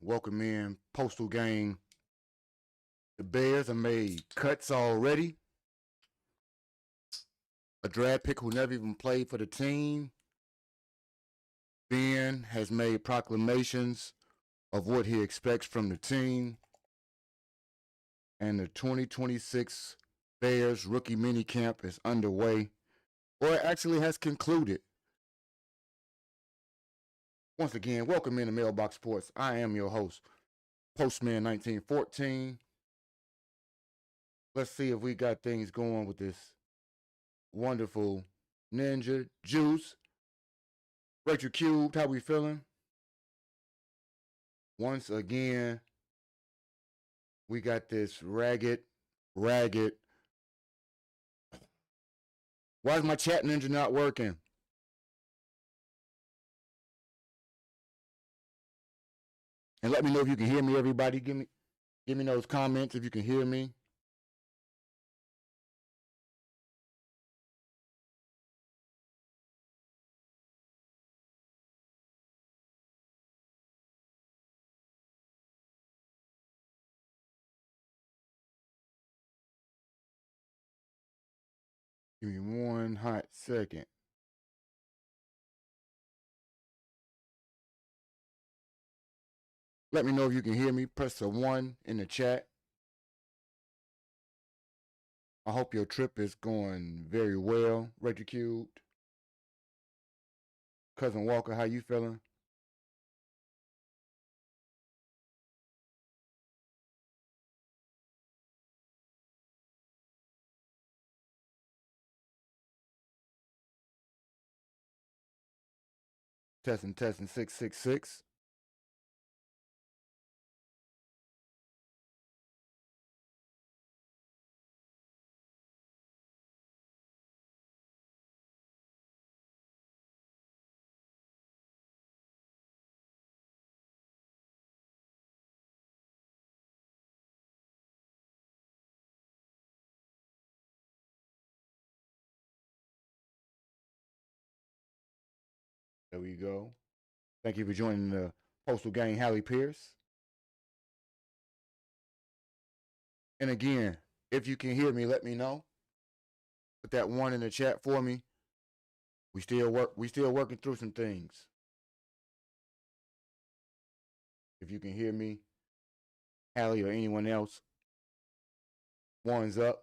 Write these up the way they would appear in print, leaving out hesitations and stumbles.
Welcome in, Postal Gang. The Bears have made cuts already. A draft pick who never even played for the team. Ben has made proclamations of what he expects from the team. And the 2026 Bears Rookie Minicamp is underway, or it actually has concluded. Once again, welcome in to Mailbox Sports. I am your host, Postman 1914. Let's see if we got things going with this wonderful Ninja Juice. Rachel Cubed, how we feeling? Once again, we got this ragged. Why is my chat ninja not working? And let me know if you can hear me, everybody. Give me those comments if you can hear me. Give me one hot second. Let me know if you can hear me. Press a 1 in the chat. I hope your trip is going very well, Rachel Cubed. Cousin Walker, how you feeling? Testing 666. There we go. Thank you for joining the Postal Gang, Hallie Pierce. And again, if you can hear me, let me know. Put that 1 in the chat for me. We still working through some things. If you can hear me, Hallie or anyone else, 1's up.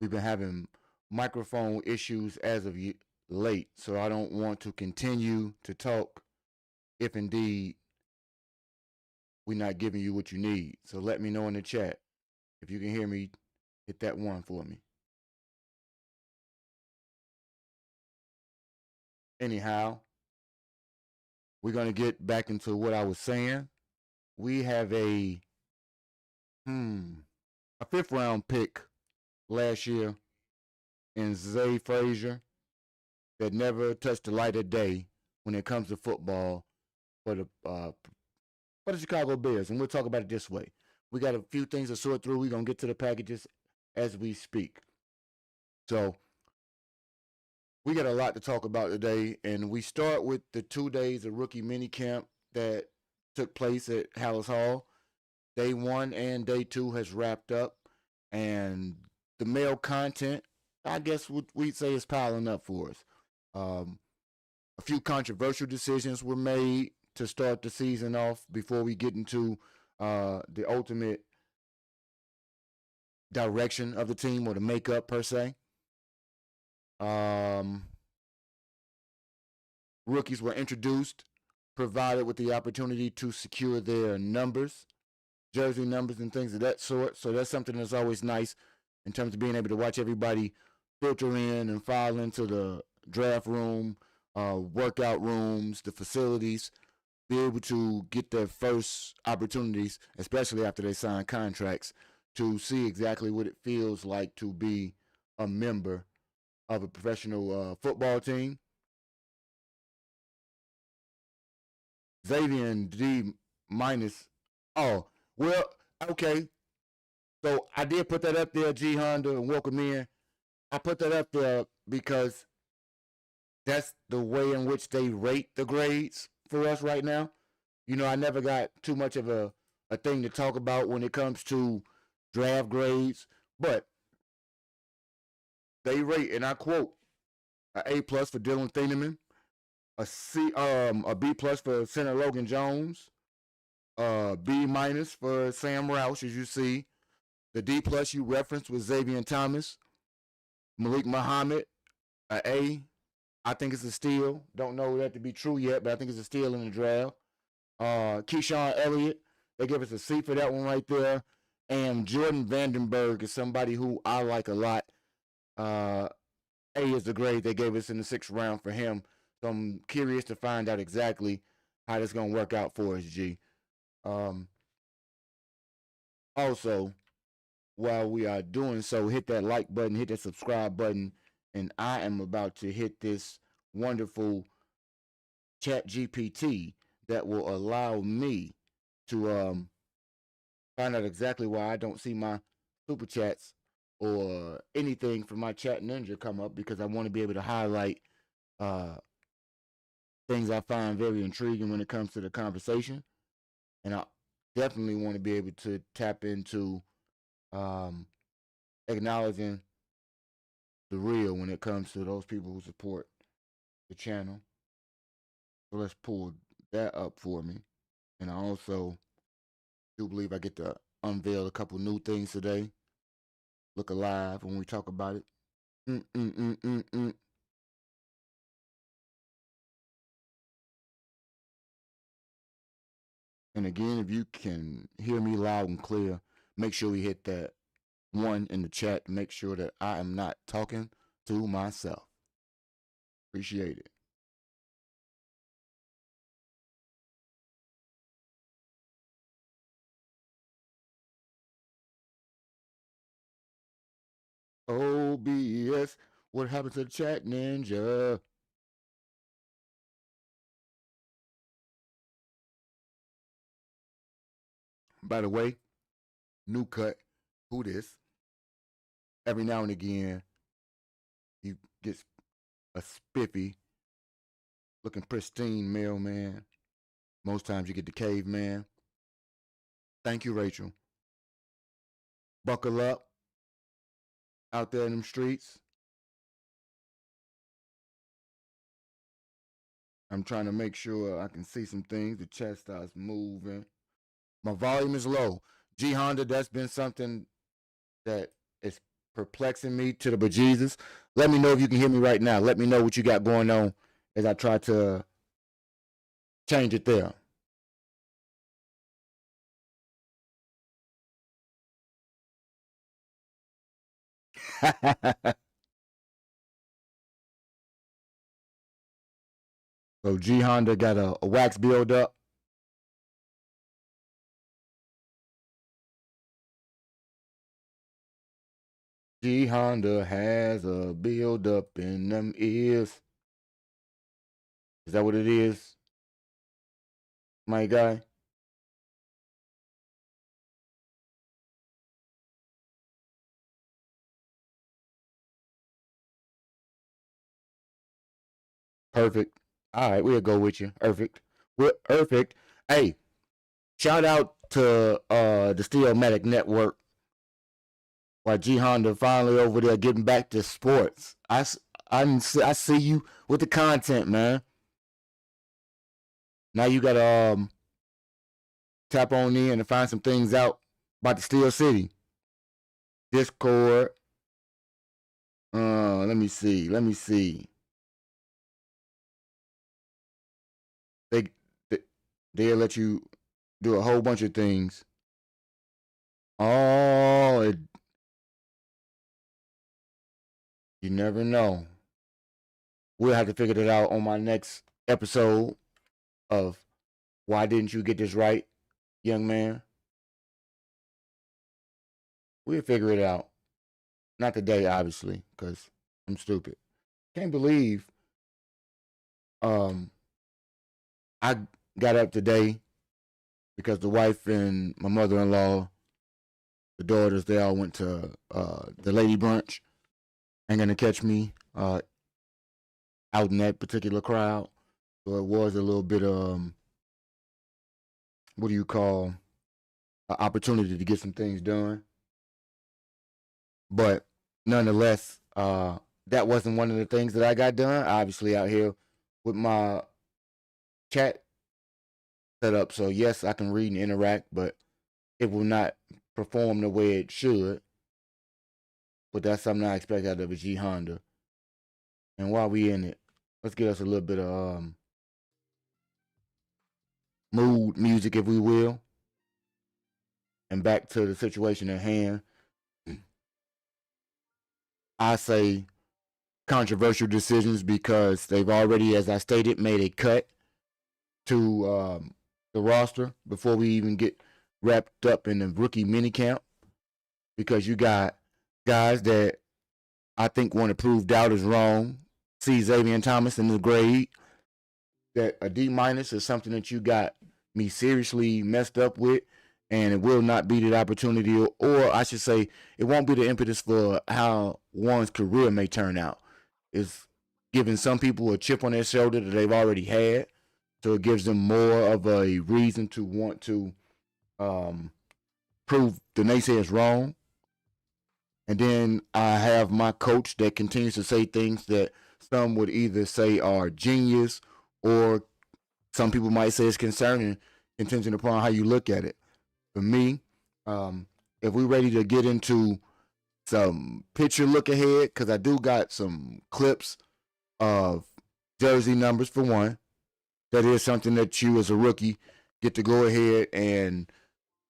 We've been having microphone issues as of late, so I don't want to continue to talk if indeed we're not giving you what you need. So let me know in the chat. If you can hear me, hit that 1 for me. Anyhow, we're going to get back into what I was saying. We have a 5th-round pick last year in Zah Frazier that never touched the light of day when it comes to football for the Chicago Bears, and we'll talk about it this way. We got a few things to sort through. We're going to get to the packages as we speak. So we got a lot to talk about today, and we start with the 2 days of rookie minicamp that took place at Halas Hall. Day 1 and day 2 has wrapped up, and the male content, I guess we'd say, is piling up for us. A few controversial decisions were made to start the season off before we get into the ultimate direction of the team or the makeup per se. Rookies were introduced, provided with the opportunity to secure their numbers, jersey numbers, and things of that sort. So that's something that's always nice in terms of being able to watch everybody filter in and file into the draft room, workout rooms, the facilities, be able to get their first opportunities, especially after they sign contracts, to see exactly what it feels like to be a member of a professional football team. Zavion D minus. Oh, well, okay. So I did put that up there, G Honda, and welcome in. I put that up there because that's the way in which they rate the grades for us right now. You know, I never got too much of a thing to talk about when it comes to draft grades, but they rate, and I quote, a A plus for Dillon Thieneman, a B plus for center Logan Jones, B minus for Sam Roush, as you see. The D plus you referenced was Zavion Thomas, Malik Muhammad, a A. I think it's a steal. Don't know that to be true yet, but I think it's a steal in the draft. Keyshawn Elliott, they give us a C for that one right there. And Jordan Vandenberg is somebody who I like a lot. A is the grade they gave us in the 6th round for him. So I'm curious to find out exactly how this is going to work out for us, G. Also, while we are doing so, hit that like button, hit that subscribe button, and I am about to hit this wonderful chat GPT that will allow me to find out exactly why I don't see my super chats or anything from my chat ninja come up, because I want to be able to highlight things I find very intriguing when it comes to the conversation. And I definitely want to be able to tap into acknowledging the real when it comes to those people who support the channel. So let's pull that up for me. And I also do believe I get to unveil a couple new things today. Look alive when we talk about it. And again, if you can hear me loud and clear, make sure we hit that 1 in the chat to make sure that I am not talking to myself. Appreciate it. OBS, what happened to the chat ninja? By the way, new cut, who this? Every now and again, he gets a spiffy, looking pristine mailman. Most times you get the caveman. Thank you, Rachel. Buckle up out there in them streets. I'm trying to make sure I can see some things. The chat starts moving. My volume is low. G Honda, that's been something that is perplexing me to the bejesus. Let me know if you can hear me right now. Let me know what you got going on as I try to change it there. So So G Honda got a wax build up. G Honda has a build up in them ears. Is that what it is, my guy? Perfect. All right, we'll go with you. Perfect. We're perfect. Hey, shout out to the Steelmatic Network. Why G Honda finally over there getting back to sports. I see you with the content, man. Now you gotta tap on in and find some things out about the Steel City Discord. Let me see. They, they they'll let you do a whole bunch of things. Oh, you never know. We'll have to figure that out on my next episode of Why Didn't You Get This Right, Young Man? We'll figure it out. Not today, obviously, because I'm stupid. Can't believe um I got up today because the wife and my mother-in-law, the daughters, they all went to the lady brunch. Ain't gonna catch me out in that particular crowd. So it was a little bit what do you call an opportunity to get some things done. But nonetheless, that wasn't one of the things that I got done. Obviously, out here with my chat set up, so yes, I can read and interact, but it will not perform the way it should. But that's something I expect out of a G Honda. And while we in it, let's get us a little bit of mood music, if we will, and back to the situation at hand. I say controversial decisions because they've already, as I stated, made a cut to the roster before we even get wrapped up in the rookie minicamp. Because you got guys that I think want to prove doubt is wrong. See Zavion Thomas in the grade that a D minus is something that you got me seriously messed up with, and it will not be the opportunity, or I should say, it won't be the impetus for how one's career may turn out. It's giving some people a chip on their shoulder that they've already had, so it gives them more of a reason to want to prove the naysayers wrong. And then I have my coach that continues to say things that some would either say are genius or some people might say it's concerning, contingent upon how you look at it. For me, if we're ready to get into some picture look ahead, because I do got some clips of jersey numbers for one. That is something that you as a rookie get to go ahead and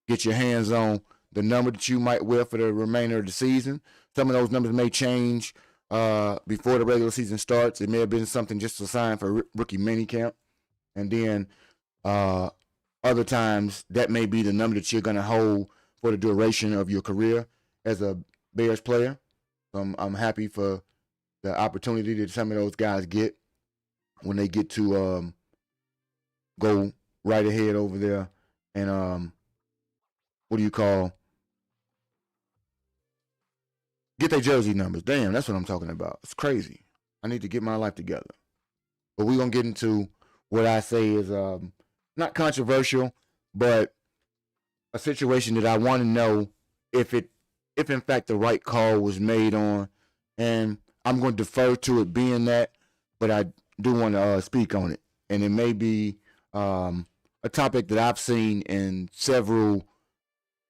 get your hands on the number that you might wear for the remainder of the season. Some of those numbers may change before the regular season starts. It may have been something just assigned for rookie minicamp. And then other times, that may be the number that you're going to hold for the duration of your career as a Bears player. I'm happy for the opportunity that some of those guys get when they get to go right ahead over there and what do you call, get their jersey numbers. Damn, that's what I'm talking about. It's crazy. I need to get my life together. But we're going to get into what I say is not controversial, but a situation that I want to know if in fact the right call was made on, and I'm going to defer to it being that, but I do want to speak on it, and it may be a topic that I've seen in several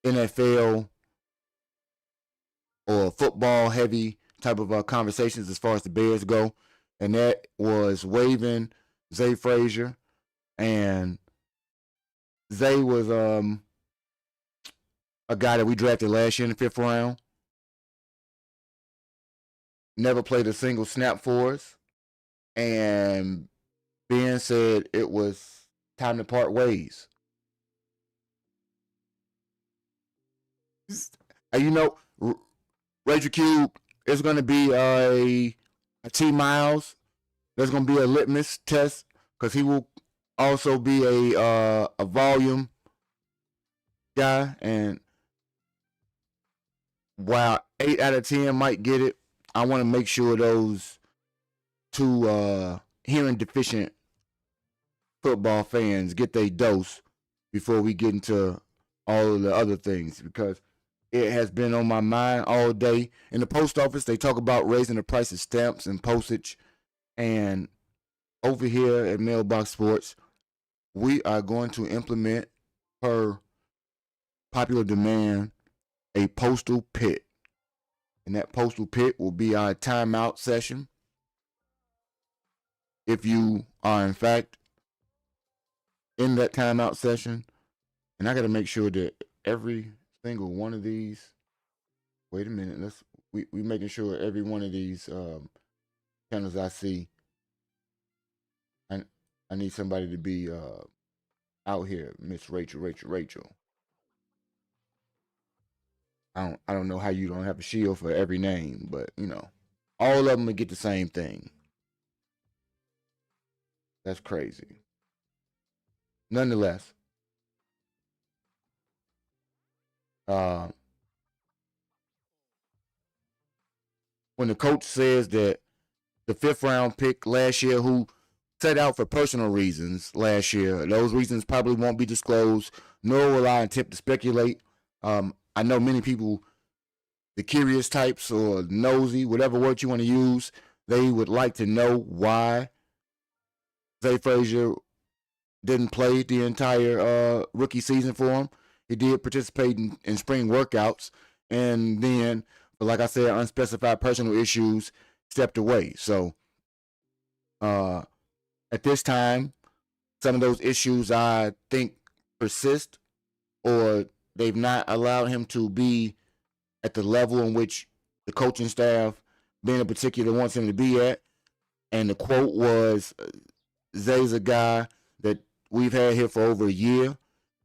NFL or football heavy type of conversations as far as the Bears go, and that was waiving Zah Frazier, and Zay was a guy that we drafted last year in the 5th round. Never played a single snap for us, and Ben said it was time to part ways. And you know, Rachel Cube is going to be a T Miles. There's going to be a litmus test because he will also be a volume guy. And while 8 out of 10 might get it, I want to make sure those two hearing deficient football fans get their dose before we get into all of the other things, because it has been on my mind all day. In the post office, they talk about raising the price of stamps and postage. And over here at Mailbox Sports, we are going to implement, per popular demand, a postal pit. And that postal pit will be our timeout session. If you are, in fact, in that timeout session, and I got to make sure that every single one of these. Wait a minute. We making sure every one of these channels I see. I need somebody to be out here, Miss Rachel. I don't know how you don't have a shield for every name, but all of them will get the same thing. That's crazy. Nonetheless, when the coach says that the 5th-round pick last year, who set out for personal reasons last year, those reasons probably won't be disclosed, nor will I attempt to speculate. I know many people, the curious types or nosy, whatever word you want to use, they would like to know why Zah Frazier didn't play the entire rookie season for him. He did participate in spring workouts, and then, like I said, unspecified personal issues, stepped away. So at this time, some of those issues I think persist, or they've not allowed him to be at the level in which the coaching staff, being in particular, wants him to be at. And the quote was, Zay's a guy that we've had here for over a year,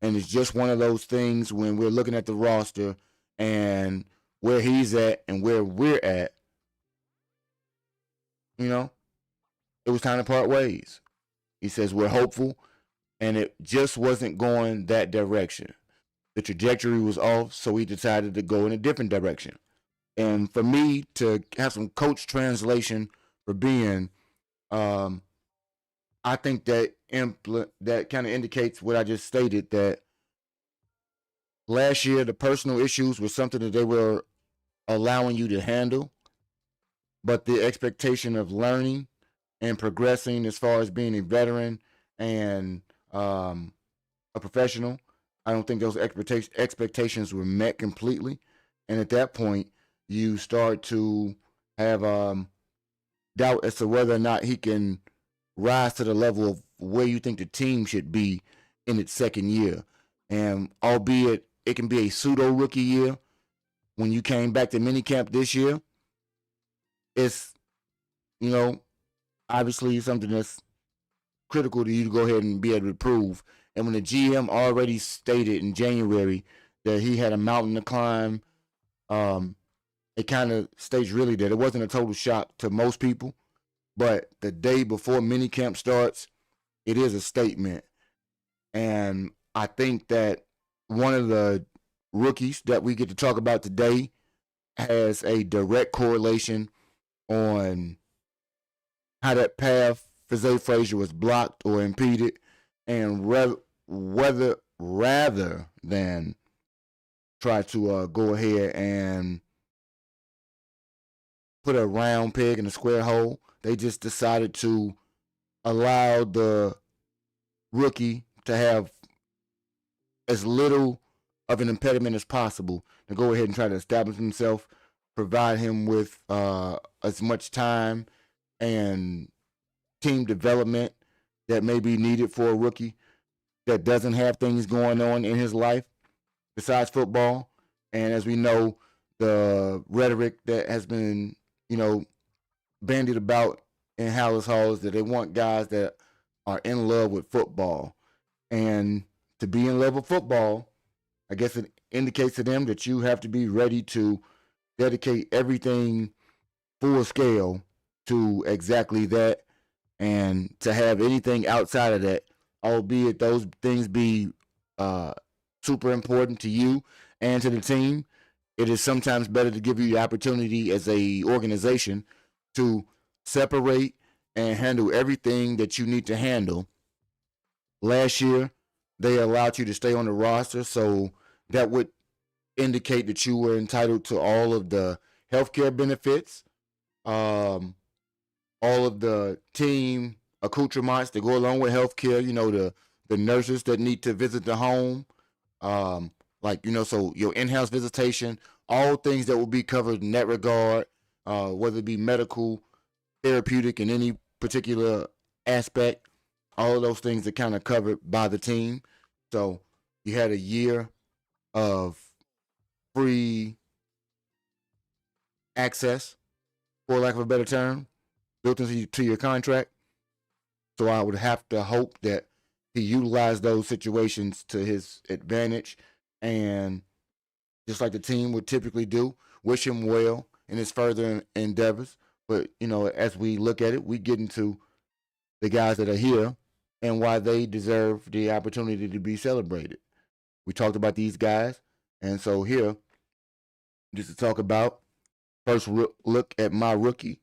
and it's just one of those things when we're looking at the roster and where he's at and where we're at, it was time to part ways. He says we're hopeful, and it just wasn't going that direction. The trajectory was off, so we decided to go in a different direction. And for me to have some coach translation for Ben, I think that kind of indicates what I just stated, that last year the personal issues were something that they were allowing you to handle, but the expectation of learning and progressing as far as being a veteran and a professional, I don't think those expectations were met completely. And at that point, you start to have doubt as to whether or not he can rise to the level of where you think the team should be in its second year. And albeit it can be a pseudo rookie year, when you came back to minicamp this year, it's, obviously something that's critical to you to go ahead and be able to prove. And when the GM already stated in January that he had a mountain to climb, it kind of states really that it wasn't a total shock to most people. But the day before minicamp starts, it is a statement. And I think that one of the rookies that we get to talk about today has a direct correlation on how that path for Zah Frazier was blocked or impeded, and whether rather than try to go ahead and put a round peg in a square hole, they just decided to allow the rookie to have as little of an impediment as possible to go ahead and try to establish himself, provide him with as much time and team development that may be needed for a rookie that doesn't have things going on in his life besides football. And as we know, the rhetoric that has been, bandied about in Halas Hall is that they want guys that are in love with football. And to be in love with football, I guess it indicates to them that you have to be ready to dedicate everything full scale to exactly that, and to have anything outside of that, albeit those things be uh, super important to you and to the team, it is sometimes better to give you the opportunity as a organization to separate and handle everything that you need to handle. Last year, they allowed you to stay on the roster, so that would indicate that you were entitled to all of the healthcare benefits, um, all of the team accoutrements that go along with healthcare. The nurses that need to visit the home, um, so your in-house visitation, all things that will be covered in that regard, whether it be medical, therapeutic, in any particular aspect, all of those things are kind of covered by the team. So you had a year of free access, for lack of a better term, built into your contract. So I would have to hope that he utilized those situations to his advantage, and just like the team would typically do, wish him well in his further endeavors. But as we look at it, we get into the guys that are here and why they deserve the opportunity to be celebrated. We talked about these guys, and so here, just to talk about first look at my rookie.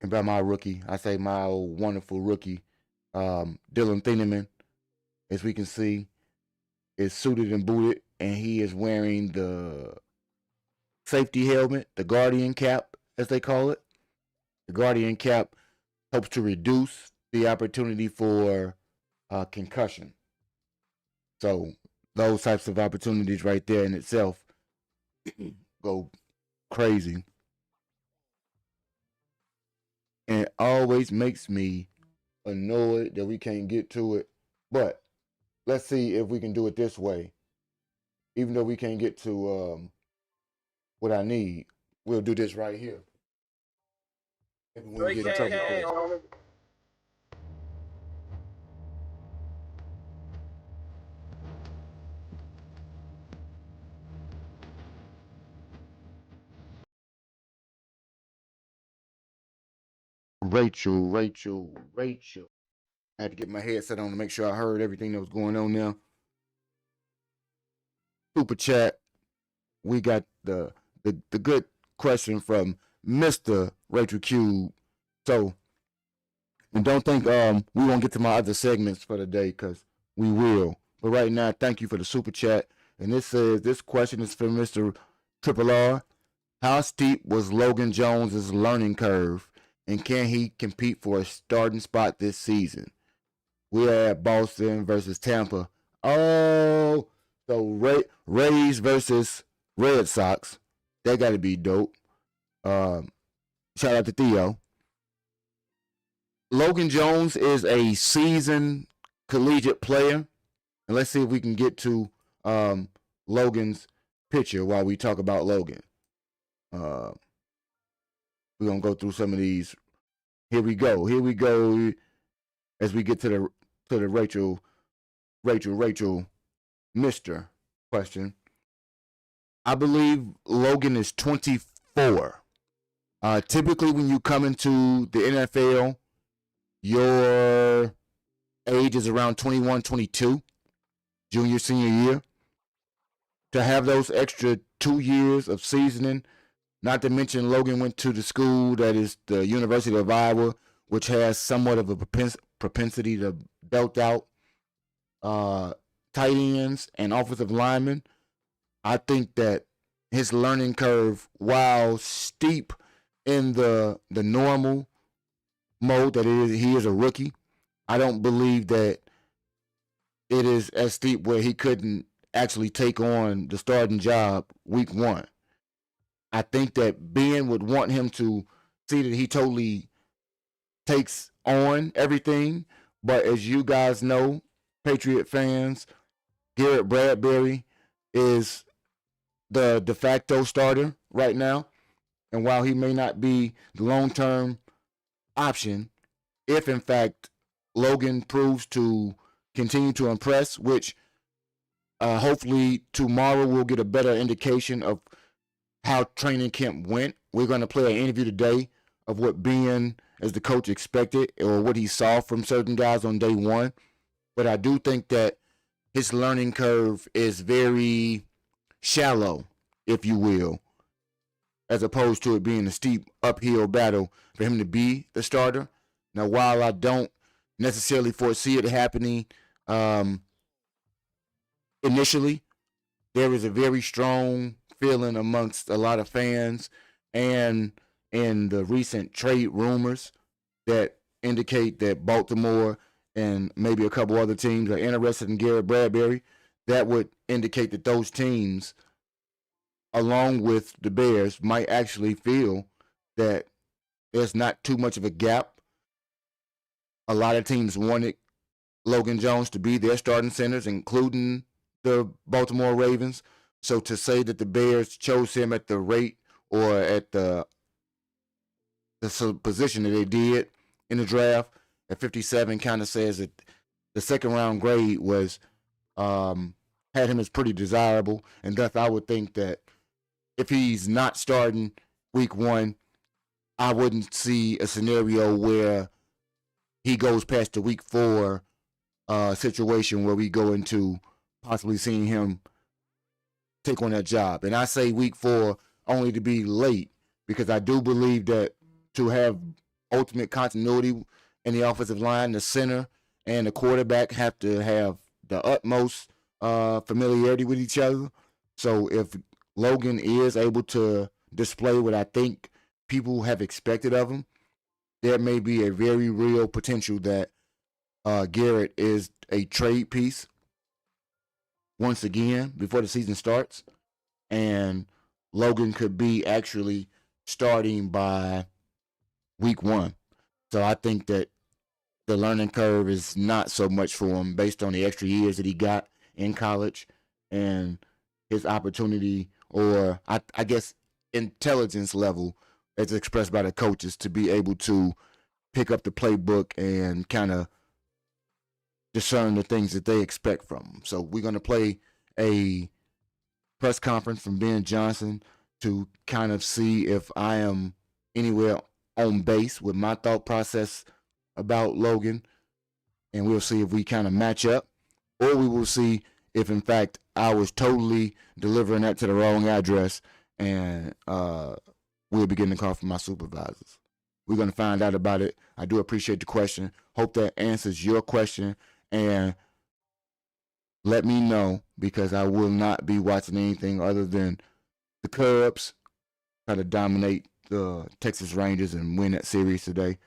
And by my rookie, I say my wonderful rookie, Dillon Thieneman. As we can see, is suited and booted, and he is wearing the safety helmet, the Guardian cap, as they call it. The Guardian cap helps to reduce the opportunity for concussion. So those types of opportunities right there in itself go crazy. And it always makes me annoyed that we can't get to it. But let's see if we can do it this way. Even though we can't get to what I need, we'll do this right here. Maybe when we get in trouble for it. Rachel. I had to get my headset on to make sure I heard everything that was going on now. Super chat. We got the good question from Mr. Rachel Cube. So, and don't think we won't get to my other segments for the day, because we will. But right now, thank you for the super chat. And this question is from Mr. Triple R. How steep was Logan Jones's learning curve, and can he compete for a starting spot this season? We are at Boston versus Tampa. Oh, so Rays versus Red Sox. That got to be dope. Shout out to Theo. Logan Jones is a seasoned collegiate player. And let's see if we can get to Logan's picture while we talk about Logan. We're going to go through some of these. Here we go. As we get to the Rachel Mr. question. I believe Logan is 24. Typically, when you come into the NFL, your age is around 21, 22, junior, senior year. To have those extra 2 years of seasoning, not to mention Logan went to the school that is the University of Iowa, which has somewhat of a propensity to belt out tight ends and offensive linemen. I think that his learning curve, while steep in the normal mode that he is a rookie, I don't believe that it is as steep where he couldn't actually take on the starting job week one. I think that Ben would want him to see that he totally takes on everything. But as you guys know, Patriot fans, Garrett Bradbury is the de facto starter right now. And while he may not be the long-term option, if in fact Logan proves to continue to impress, which hopefully tomorrow we'll get a better indication of how training camp went. We're going to play an interview today of what Ben, as the coach, expected or what he saw from certain guys on day one. But I do think that his learning curve is very shallow, if you will, as opposed to it being a steep uphill battle for him to be the starter. Now, while I don't necessarily foresee it happening initially, there is a very strong feeling amongst a lot of fans and in the recent trade rumors that indicate that Baltimore and maybe a couple other teams are interested in Garrett Bradbury. That would indicate that those teams, along with the Bears, might actually feel that there's not too much of a gap. A lot of teams wanted Logan Jones to be their starting centers, including the Baltimore Ravens. So to say that the Bears chose him at the rate or at the position that they did in the draft at 57 kind of says that the second round grade was had him as pretty desirable, and thus I would think that if he's not starting week one, I wouldn't see a scenario where he goes past the week 4 situation where we go into possibly seeing him take on that job. And I say week 4 only to be late because I do believe that to have ultimate continuity in the offensive line, the center and the quarterback have to have the utmost familiarity with each other. So if Logan is able to display what I think people have expected of him, there may be a very real potential that Garrett is a trade piece once again before the season starts, and Logan could be actually starting by week 1. So I think that the learning curve is not so much for him based on the extra years that he got in college and his opportunity, or I guess intelligence level as expressed by the coaches, to be able to pick up the playbook and kind of discern the things that they expect from him. So we're going to play a press conference from Ben Johnson to kind of see if I am anywhere on base with my thought process about Logan, and we'll see if we kind of match up, or we will see if in fact I was totally delivering that to the wrong address, and we'll be getting a call from my supervisors. We're going to find out about it. I do appreciate the question. Hope that answers your question, and let me know, because I will not be watching anything other than the Cubs try to dominate the Texas Rangers and win that series today.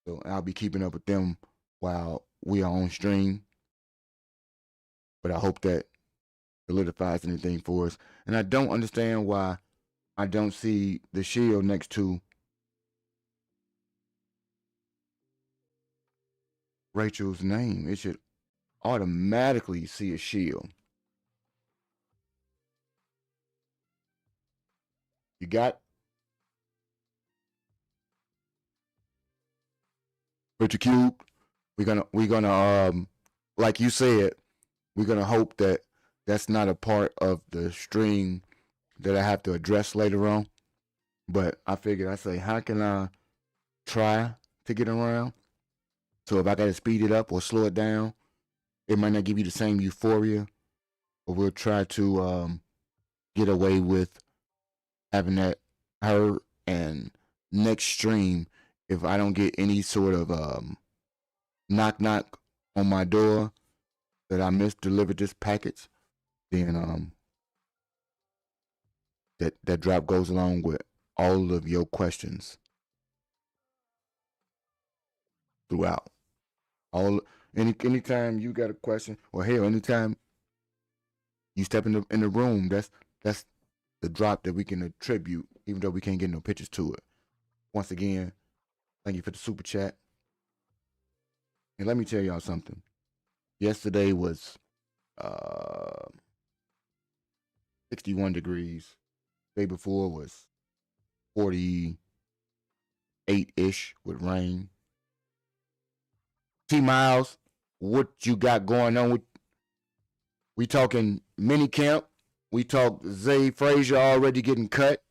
So I'll be keeping up with them while we are on stream. But I hope that solidifies anything for us. And I don't understand why I don't see the shield next to Rachel's name. It should automatically see a shield. You got Richard Cube. We're gonna like you said, we're gonna hope that that's not a part of the string that I have to address later on. But I figured, I say, how can I try to get around? So if I gotta speed it up or slow it down, it might not give you the same euphoria, but we'll try to get away with having that heard. And next stream, if I don't get any sort of knock knock on my door that I misdelivered this package, then that drop goes along with all of your questions throughout. Anytime you got a question, or hell, anytime you step in the room, that's the drop that we can attribute, even though we can't get no pictures to it. Once again, thank you for the super chat. And let me tell y'all something. Yesterday was 61 degrees. Day before was 48-ish with rain. T Miles, what you got going on with? We talking minicamp. We talked Zah Frazier already getting cut.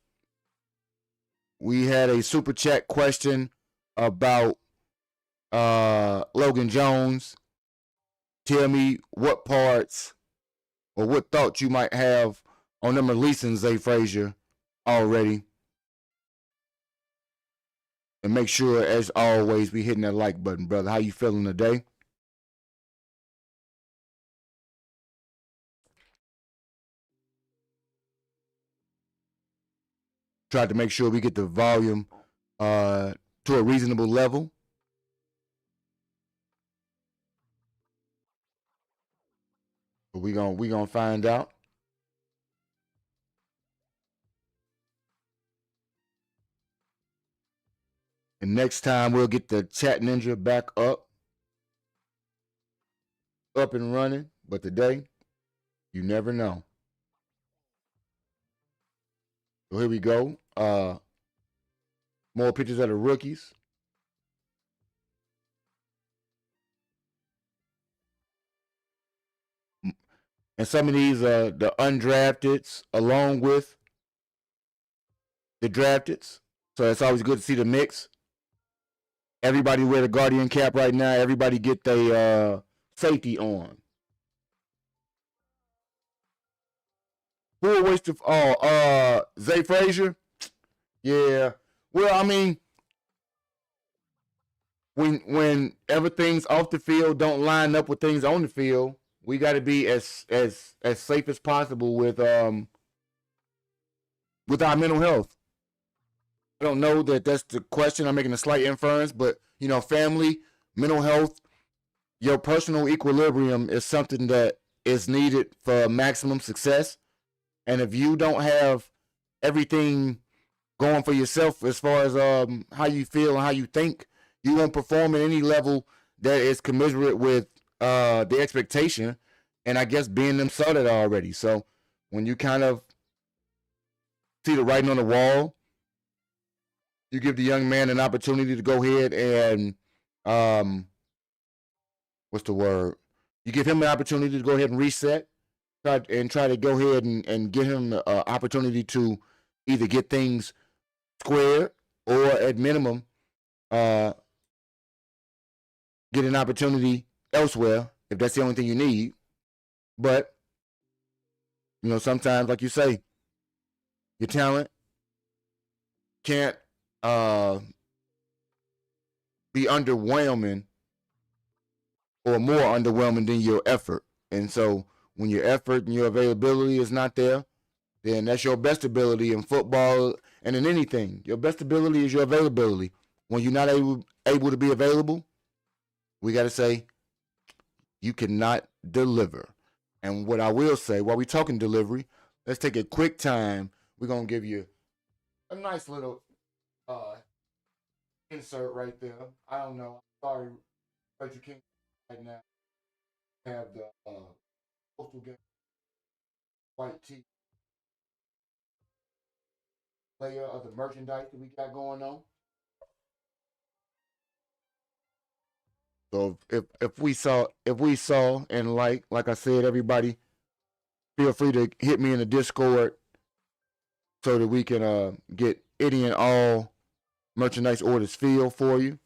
We had a super chat question about Logan Jones. Tell me what parts or what thoughts you might have on them releasing Zah Frazier already. And make sure, as always, we hitting that like button, brother. How you feeling today? Tried to make sure we get the volume to a reasonable level. But we gonna find out. And next time we'll get the chat ninja back up and running. But today, you never know. So here we go. More pictures of the rookies. And some of these are the undrafteds along with the drafteds. So it's always good to see the mix. Everybody wear the Guardian cap right now. Everybody get their safety on. Full waste of Zah Frazier. Yeah. Well, I mean, when everything's off the field don't line up with things on the field, we got to be as safe as possible with our mental health. I don't know that that's the question. I'm making a slight inference, but family, mental health, your personal equilibrium is something that is needed for maximum success. And if you don't have everything going for yourself as far as how you feel and how you think, you won't perform at any level that is commensurate with the expectation. And I guess being them saw that already. So when you kind of see the writing on the wall, you give the young man an opportunity to go ahead and what's the word? You give him an opportunity to go ahead and reset, try to go ahead and get him an opportunity to either get things squared or at minimum get an opportunity elsewhere if that's the only thing you need. But sometimes, like you say, your talent can't be underwhelming or more underwhelming than your effort. And so when your effort and your availability is not there, then that's your best ability in football and in anything. Your best ability is your availability. When you're not able to be available, we got to say you cannot deliver. And what I will say, while we're talking delivery, let's take a quick time. We're going to give you a nice little insert right there. I don't know. Sorry, but you can't right now have the Postal Gang white tee layer of the merchandise that we got going on. So if we saw and like I said, everybody feel free to hit me in the Discord so that we can get any and all merchandise orders filled for you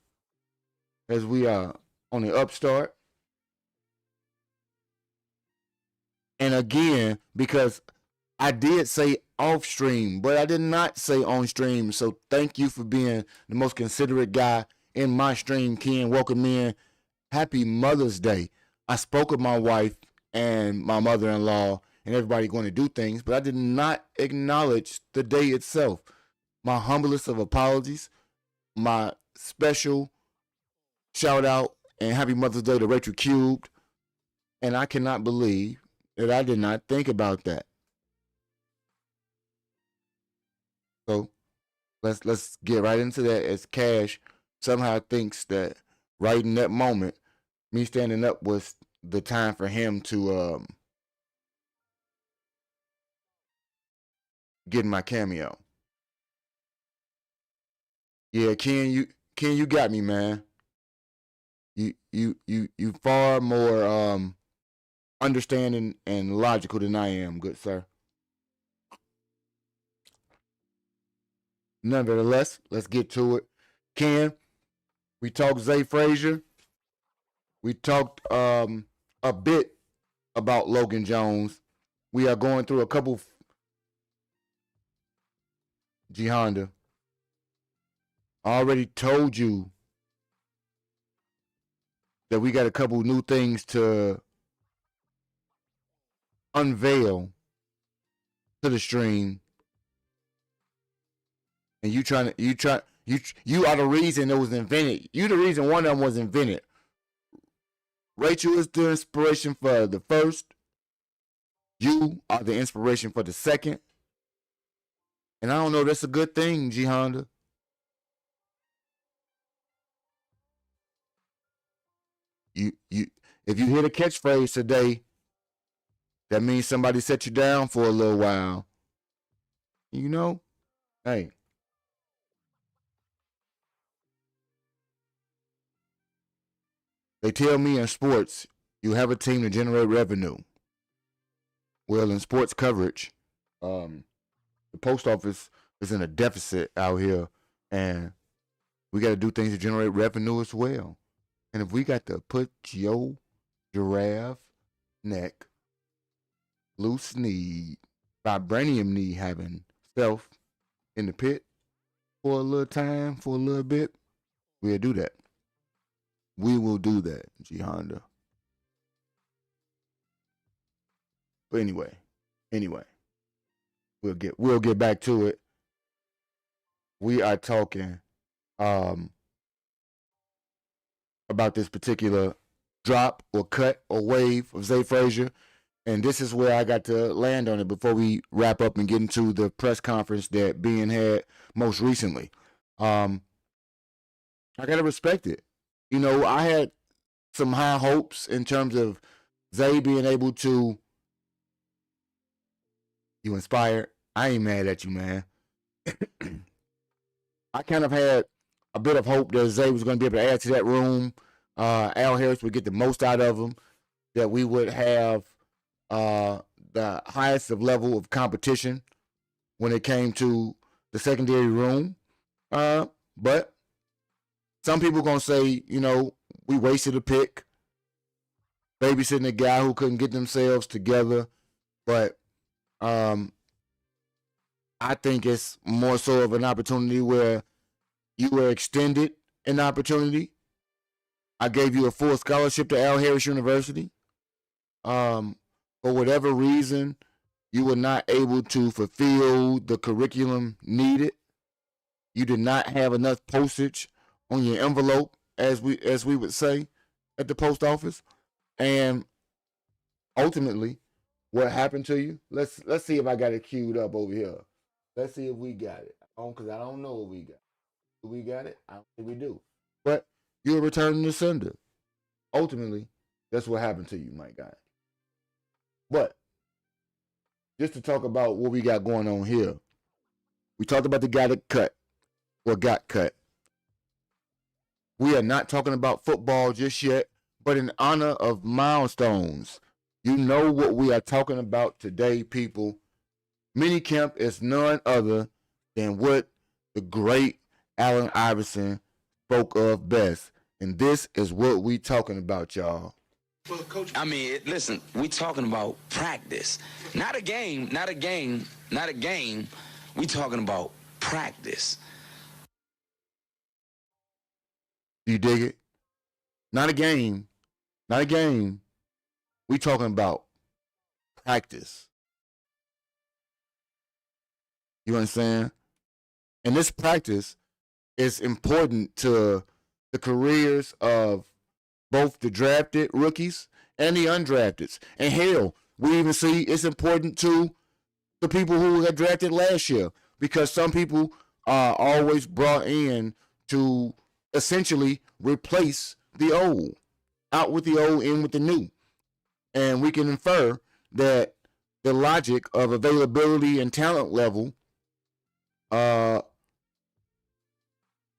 as we are on the upstart. And again, because I did say off stream, but I did not say on stream. So thank you for being the most considerate guy in my stream, Ken. Welcome in. Happy Mother's Day. I spoke with my wife and my mother-in-law and everybody going to do things, but I did not acknowledge the day itself. My humblest of apologies. My special shout out and happy Mother's Day to Rachel Cubed. And I cannot believe that I did not think about that. So let's get right into that as Cash somehow thinks that right in that moment, me standing up was the time for him to get my cameo. Yeah, Ken, you got me, man. You far more understanding and logical than I am, good sir. Nevertheless, let's get to it. Ken, we talked Zah Frazier. We talked a bit about Logan Jones. We are going through a couple. G Honda, I already told you that we got a couple new things to unveil to the stream, and you are the reason it was invented. You the reason one of them was invented. Rachel is the inspiration for the first. You are the inspiration for the second. And I don't know, that's a good thing, G Honda. You if you hear the catchphrase today, that means somebody set you down for a little while. You know? Hey. They tell me in sports, you have a team to generate revenue. Well, in sports coverage, the post office is in a deficit out here, and we got to do things to generate revenue as well. And if we got to put your giraffe neck, loose knee, vibranium knee having self in the pit for a little time, for a little bit, we'll do that. We will do that, G Honda. But anyway, we'll get back to it. We are talking about this particular drop or cut or wave of Zah Frazier. And this is where I got to land on it before we wrap up and get into the press conference that Ben had most recently. I got to respect it. You know, I had some high hopes in terms of Zay being able to. You inspired? I ain't mad at you, man. I kind of had a bit of hope that Zay was going to be able to add to that room. Al Harris would get the most out of him. That we would have the highest of level of competition when it came to the secondary room. But some people going to say, you know, we wasted a pick, babysitting a guy who couldn't get themselves together. But I think it's more so of an opportunity where you were extended an opportunity. I gave you a full scholarship to Al Harris University. For whatever reason, you were not able to fulfill the curriculum needed. You did not have enough postage on your envelope, as we would say at the post office. And ultimately, what happened to you? Let's see if I got it queued up over here. Let's see if we got it. Because I don't know what we got. Do we got it? I don't think we do. But you're returning to sender. Ultimately, that's what happened to you, my guy. But just to talk about what we got going on here, we talked about the guy that cut or got cut. We are not talking about football just yet, but in honor of milestones, you know what we are talking about today, people. Minicamp is none other than what the great Allen Iverson spoke of best. And this is what we talking about, y'all. Well, Coach, I mean, listen, we talking about practice. Not a game. We talking about practice. You dig it? Not a game. We talking about practice. You understand? And this practice is important to the careers of both the drafted rookies and the undrafted. And hell, we even see it's important to the people who had drafted last year, because some people are always brought in to essentially replace the old. Out with the old, in with the new. And we can infer that the logic of availability and talent level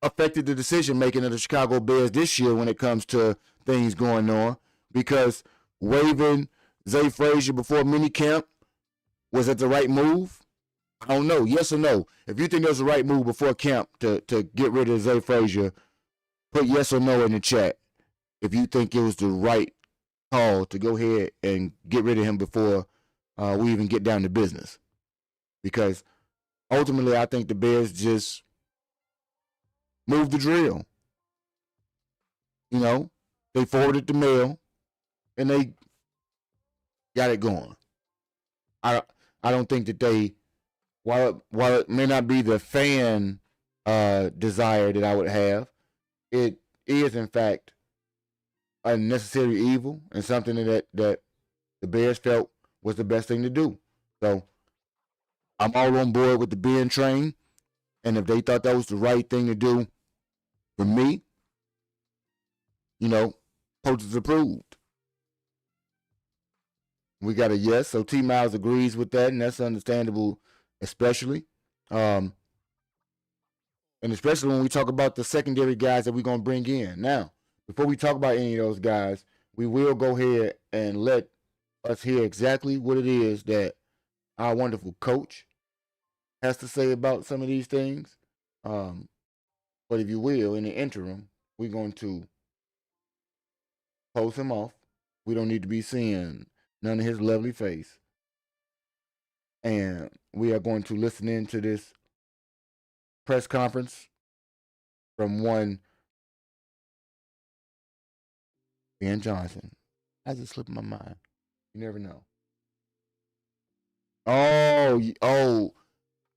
affected the decision making of the Chicago Bears this year when it comes to things going on, because waiving Zah Frazier before minicamp, was it the right move? I don't know. Yes or no? If you think it was the right move before camp to get rid of Zah Frazier, put yes or no in the chat. If you think it was the right call to go ahead and get rid of him before we even get down to business. Because ultimately, I think the Bears just moved the drill. You know, they forwarded the mail and they got it going. I don't think that they, while it may not be the fan desire that I would have, it is in fact a necessary evil and something that the Bears felt was the best thing to do. So I'm all on board with the Ben train, and if they thought that was the right thing to do for me, you know, coaches approved. We got a yes, so T Miles agrees with that, and that's understandable, especially. And especially when we talk about the secondary guys that we're going to bring in. Now, before we talk about any of those guys, we will go ahead and let us hear exactly what it is that our wonderful coach has to say about some of these things. But if you will, in the interim, we're going to close him off. We don't need to be seeing none of his lovely face. And we are going to listen into this press conference from one Ben Johnson. How's it slipping my mind? You never know. Oh,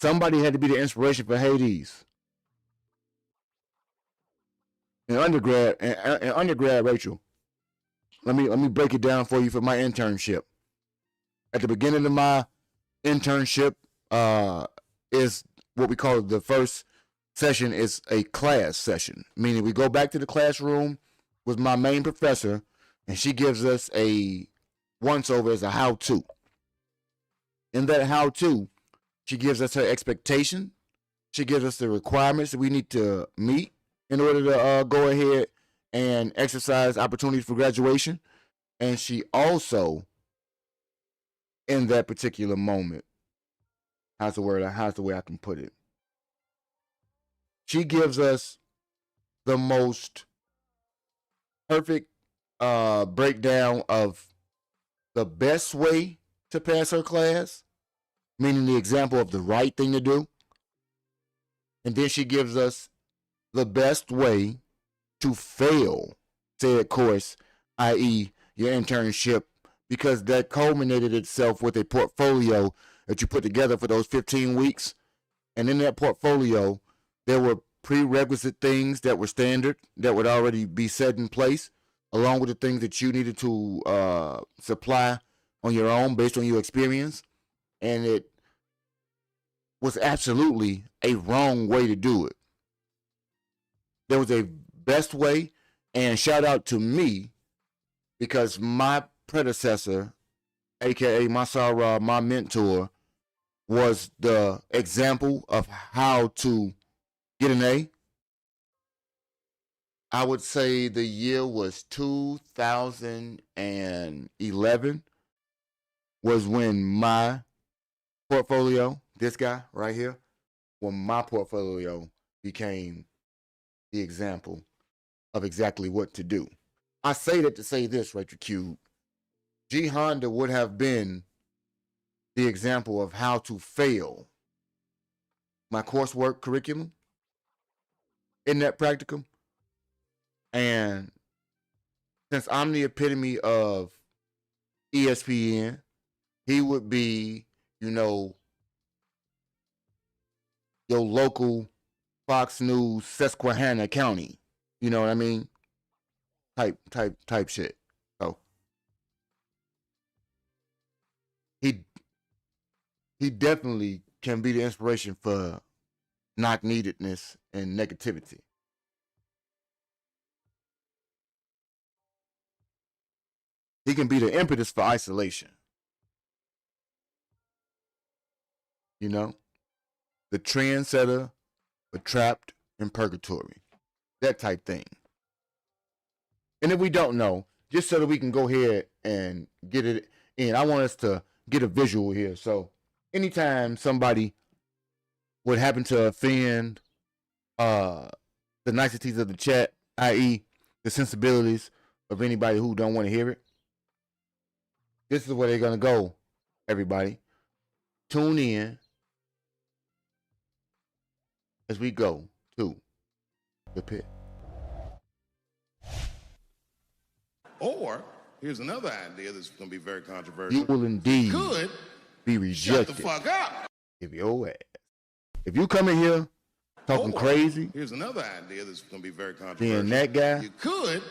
somebody had to be the inspiration for Hades. In undergrad, Rachel, let me break it down for you for my internship. At the beginning of my internship, is what we call the first session is a class session, meaning we go back to the classroom with my main professor, and she gives us a once-over as a how-to. In that how-to, she gives us her expectation. She gives us the requirements that we need to meet in order to go ahead and exercise opportunities for graduation. And she also, in that particular moment, how's the way I can put it? She gives us the most perfect breakdown of the best way to pass her class, meaning the example of the right thing to do. And then she gives us the best way to fail said course, i.e., your internship, because that culminated itself with a portfolio that you put together for those 15 weeks. And in that portfolio, there were prerequisite things that were standard that would already be set in place, along with the things that you needed to supply on your own based on your experience. And it was absolutely a wrong way to do it. There was a best way, and shout out to me, because my predecessor, aka my Sarah, my mentor, was the example of how to get an A. I would say the year was 2011 was when my portfolio, this guy right here, when my portfolio became the example of exactly what to do. I say that to say this, Rachel Cube. G Honda would have been the example of how to fail my coursework curriculum in that practicum. And since I'm the epitome of ESPN, he would be, your local Fox News Susquehanna County. You know what I mean? Type shit. So he definitely can be the inspiration for knock neededness and negativity. He can be the impetus for isolation. The trendsetter, but trapped in purgatory, that type thing. And if we don't know, just so that we can go ahead and get it in, I want us to get a visual here. So anytime somebody would happen to offend the niceties of the chat, i.e. the sensibilities of anybody who don't want to hear it, this is where they're going to go, everybody. Tune in as we go to the pit. Or, here's another idea that's going to be very controversial. You will indeed could be rejected. shut the fuck up. If your ass. If you come in here talking crazy, here's another idea that's going to be very controversial. being that guy, you could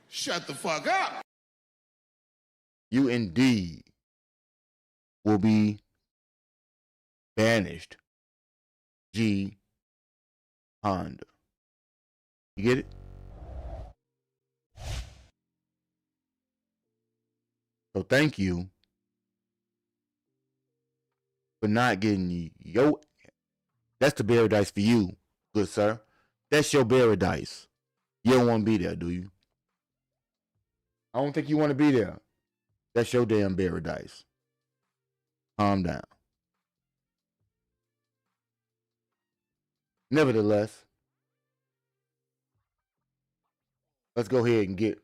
shut the fuck up. You indeed will be banished. G. Honda. You get it? So thank you for not getting your. That's the paradise for you, good sir. That's your paradise. You don't want to be there, do you? I don't think you want to be there. That's your damn paradise. Calm down. Nevertheless, let's go ahead and get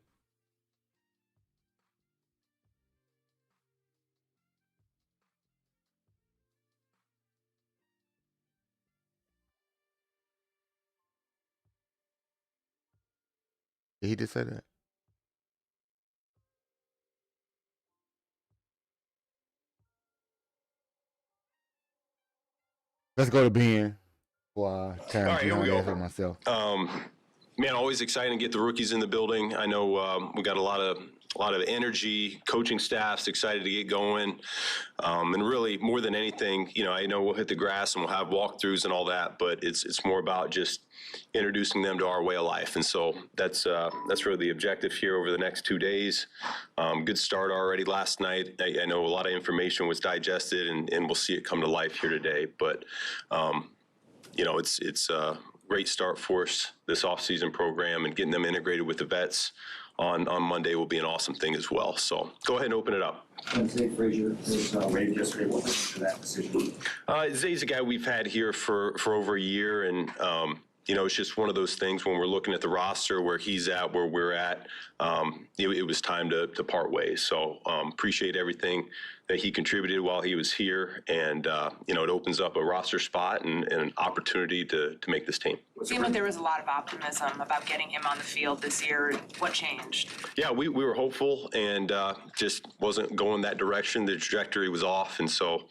Did he just say that? Let's go to Ben. Well, All right, here we go. For myself. Man, always exciting to get the rookies in the building. I know we got a lot of energy. Coaching staff's excited to get going, and really more than anything, you know, I know we'll hit the grass and we'll have walkthroughs and all that, but it's more about just introducing them to our way of life, and so that's really the objective here over the next 2 days. Good start already last night. I know a lot of information was digested, and we'll see it come to life here today. But you know, it's a great start for us, this off-season program, and getting them integrated with the vets on Monday will be an awesome thing as well. So go ahead and open it up. Zah Frazier was waived yesterday. What went into that decision? Zay's a guy we've had here for over a year, and you know, it's just one of those things when we're looking at the roster where he's at, where we're at, it was time to part ways. So appreciate everything that he contributed while he was here, and you know, it opens up a roster spot and an opportunity to make this team. It seemed like there was a lot of optimism about getting him on the field this year. What changed? Yeah, we were hopeful, and just wasn't going that direction. The trajectory was off, and so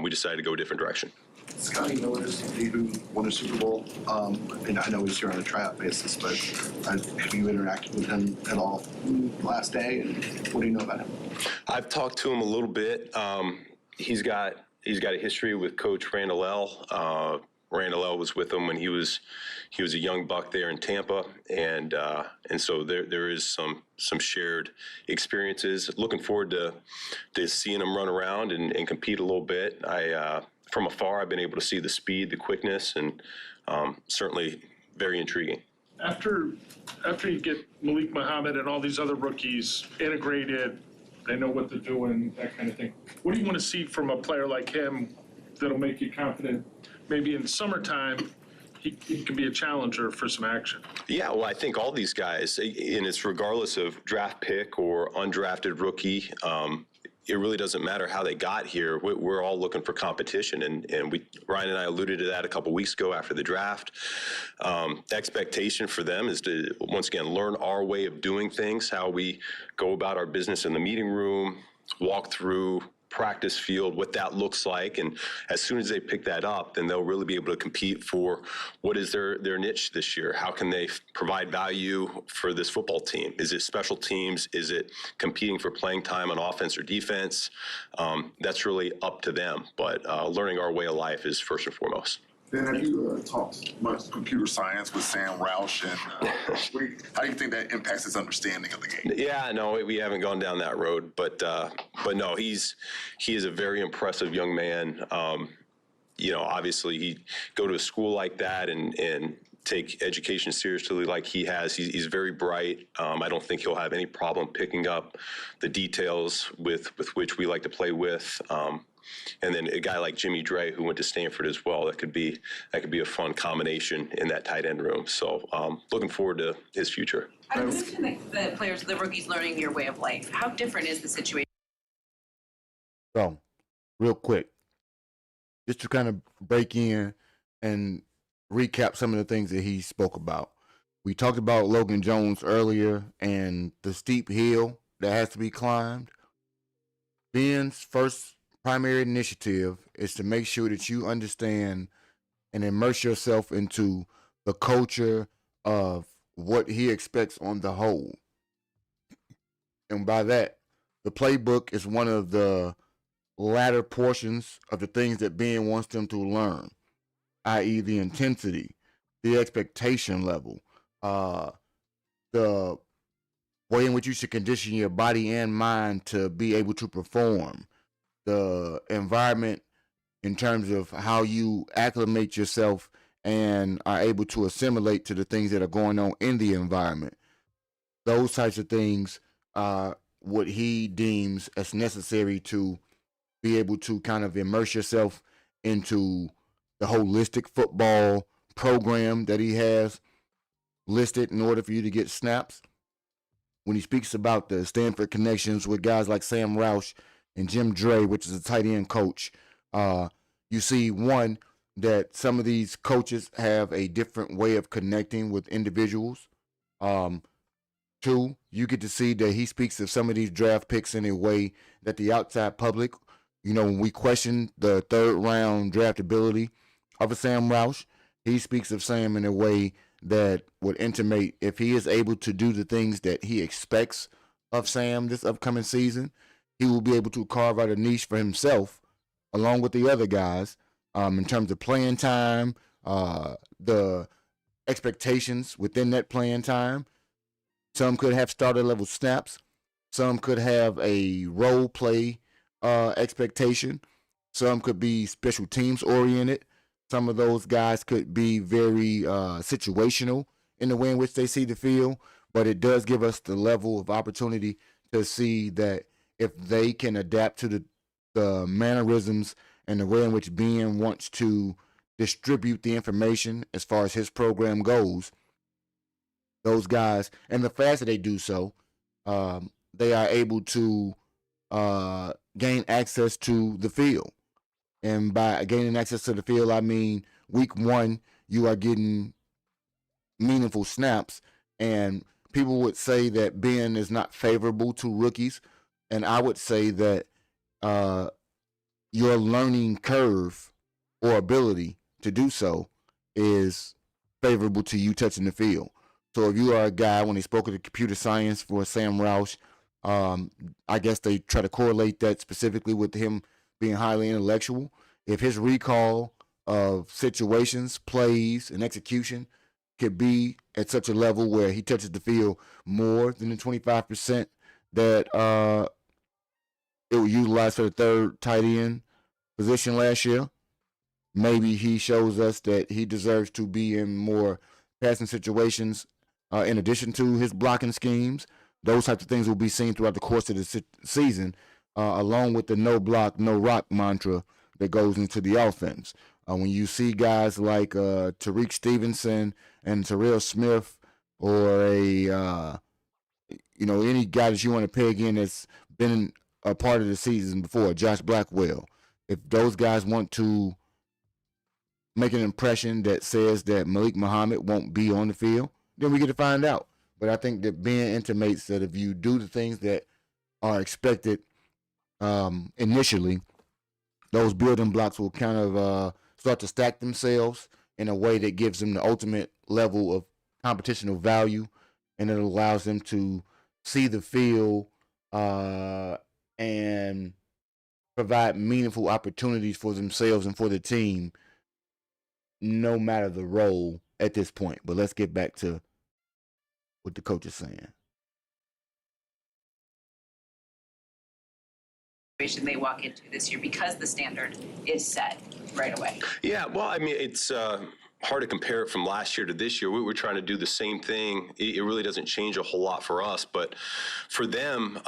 we decided to go a different direction. Scotty Miller's who won a Super Bowl, and I know he's here on a tryout basis, but have you interacted with him at all last day, and what do you know about him? I've talked to him a little bit. He's got a history with Coach Randall L. Randall L. was with him when he was a young buck there in Tampa, and so there is some shared experiences. Looking forward to seeing him run around and compete a little bit. From afar, I've been able to see the speed, the quickness, and certainly very intriguing. After you get Malik Muhammad and all these other rookies integrated, they know what they're doing, that kind of thing, what do you want to see from a player like him that'll make you confident maybe in summertime he can be a challenger for some action? Yeah, well, I think all these guys, and it's regardless of draft pick or undrafted rookie, it really doesn't matter how they got here. We're all looking for competition, and Ryan and I alluded to that a couple weeks ago after the draft. Expectation for them is to, once again, learn our way of doing things, how we go about our business in the meeting room, walk through practice field, what that looks like, and as soon as they pick that up, then they'll really be able to compete for what is their niche this year. How can they provide value for this football team? Is it special teams? Is it competing for playing time on offense or defense? That's really up to them, but learning our way of life is first and foremost. Ben, have you talked much computer science with Sam Roush, and how do you think that impacts his understanding of the game? Yeah, no, we haven't gone down that road, but no, he is a very impressive young man. You know, obviously he go to a school like that and take education seriously like he has. He's very bright. I don't think he'll have any problem picking up the details with which we like to play with. And then a guy like Jimmy Dre, who went to Stanford as well, that could be a fun combination in that tight end room. So looking forward to his future. I mentioned the players, the rookies learning your way of life. How different is the situation? So, real quick, just to kind of break in and recap some of the things that he spoke about. We talked about Logan Jones earlier and the steep hill that has to be climbed. Ben's first primary initiative is to make sure that you understand and immerse yourself into the culture of what he expects on the whole. And by that, the playbook is one of the latter portions of the things that Ben wants them to learn, i.e. the intensity, the expectation level, the way in which you should condition your body and mind to be able to perform, the environment in terms of how you acclimate yourself and are able to assimilate to the things that are going on in the environment. Those types of things are what he deems as necessary to be able to kind of immerse yourself into the holistic football program that he has listed in order for you to get snaps. When he speaks about the Stanford connections with guys like Sam Roush and Jim Dre, which is a tight end coach, you see, one, that some of these coaches have a different way of connecting with individuals. Two, you get to see that he speaks of some of these draft picks in a way that the outside public, when we question the third round draftability of a Sam Roush, he speaks of Sam in a way that would intimate if he is able to do the things that he expects of Sam this upcoming season, he will be able to carve out a niche for himself along with the other guys in terms of playing time, the expectations within that playing time. Some could have starter level snaps. Some could have a role play expectation. Some could be special teams oriented. Some of those guys could be very situational in the way in which they see the field. But it does give us the level of opportunity to see that if they can adapt to the mannerisms and the way in which Ben wants to distribute the information as far as his program goes, those guys, and the faster they do so, they are able to gain access to the field. And by gaining access to the field, I mean week one, you are getting meaningful snaps. And people would say that Ben is not favorable to rookies. And I would say that your learning curve or ability to do so is favorable to you touching the field. So if you are a guy, when they spoke of the computer science for Sam Roush, I guess they try to correlate that specifically with him being highly intellectual. If his recall of situations, plays, and execution could be at such a level where he touches the field more than the 25% that it was utilized for the third tight end position last year, maybe he shows us that he deserves to be in more passing situations in addition to his blocking schemes. Those types of things will be seen throughout the course of the season, along with the no block, no rock mantra that goes into the offense. When you see guys like Tariq Stevenson and Terrell Smith, or any guy that you want to peg in that's been a part of the season before, Josh Blackwell, if those guys want to make an impression that says that Malik Muhammad won't be on the field, then we get to find out. But I think that Ben intimates that if you do the things that are expected initially, those building blocks will kind of start to stack themselves in a way that gives them the ultimate level of competitional value, and it allows them to see the field and provide meaningful opportunities for themselves and for the team, no matter the role at this point. But let's get back to what the coach is saying. They walk into this year because the standard is set right away. Yeah, well, I mean, it's hard to compare it from last year to this year. We're trying to do the same thing. It really doesn't change a whole lot for us, but for them,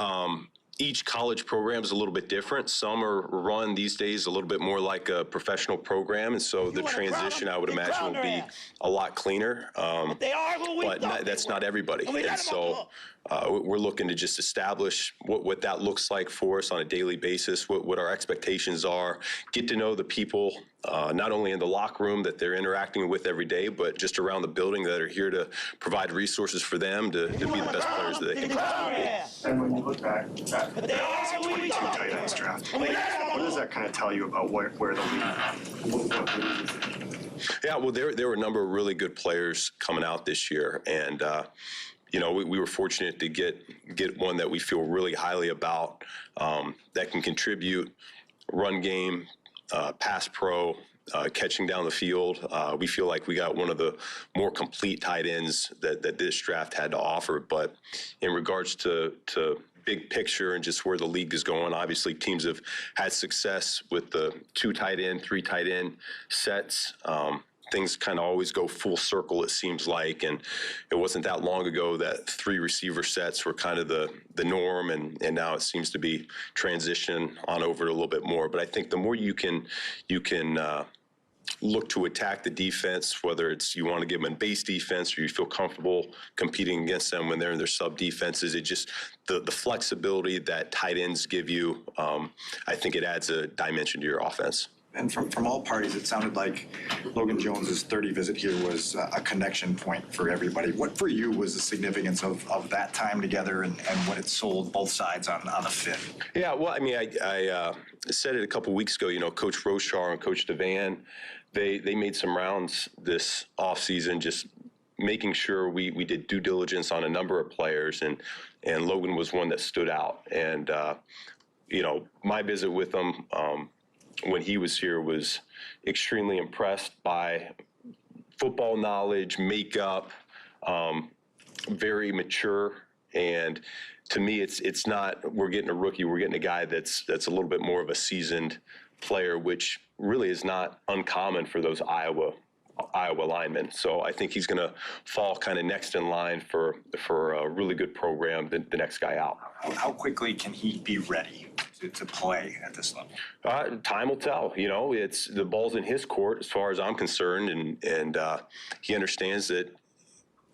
each college program is a little bit different. Some are run these days a little bit more like a professional program, and so the transition, I would imagine, will be a lot cleaner. But that's not everybody, and so we're looking to just establish what that looks like for us on a daily basis, what our expectations are, get to know the people, not only in the locker room that they're interacting with every day, but just around the building that are here to provide resources for them to be the best players that they can possibly be. And when you look back at the 22 tight ends draft, what does that kind of tell you about where the league? Yeah, well, there were a number of really good players coming out this year, and we were fortunate to get one that we feel really highly about, that can contribute, run game, pass pro, catching down the field. We feel like we got one of the more complete tight ends that this draft had to offer. But in regards to big picture and just where the league is going, obviously teams have had success with the 2 tight end, 3 tight end sets. Things kind of always go full circle, it seems like, and it wasn't that long ago that 3 receiver sets were kind of the norm, and now it seems to be transition on over a little bit more. But I think the more you can look to attack the defense, whether it's you want to give them a base defense or you feel comfortable competing against them when they're in their sub defenses, it just the flexibility that tight ends give you, I think it adds a dimension to your offense. And from all parties, it sounded like Logan Jones's 30 visit here was a connection point for everybody. What for you was the significance of that time together and what it sold both sides on the fit? Yeah, well, I mean, I said it a couple weeks ago. Coach Rochar and Coach Devan, they made some rounds this offseason, just making sure we did due diligence on a number of players, and Logan was one that stood out. And my visit with him when he was here was extremely impressed by football knowledge, makeup, very mature. And to me, it's not we're getting a rookie, we're getting a guy that's a little bit more of a seasoned player, which really is not uncommon for those Iowa linemen. So I think he's going to fall kind of next in line for a really good program, the next guy out. How quickly can he be ready to play at this level? Time will tell. It's the ball's in his court as far as I'm concerned, and he understands that.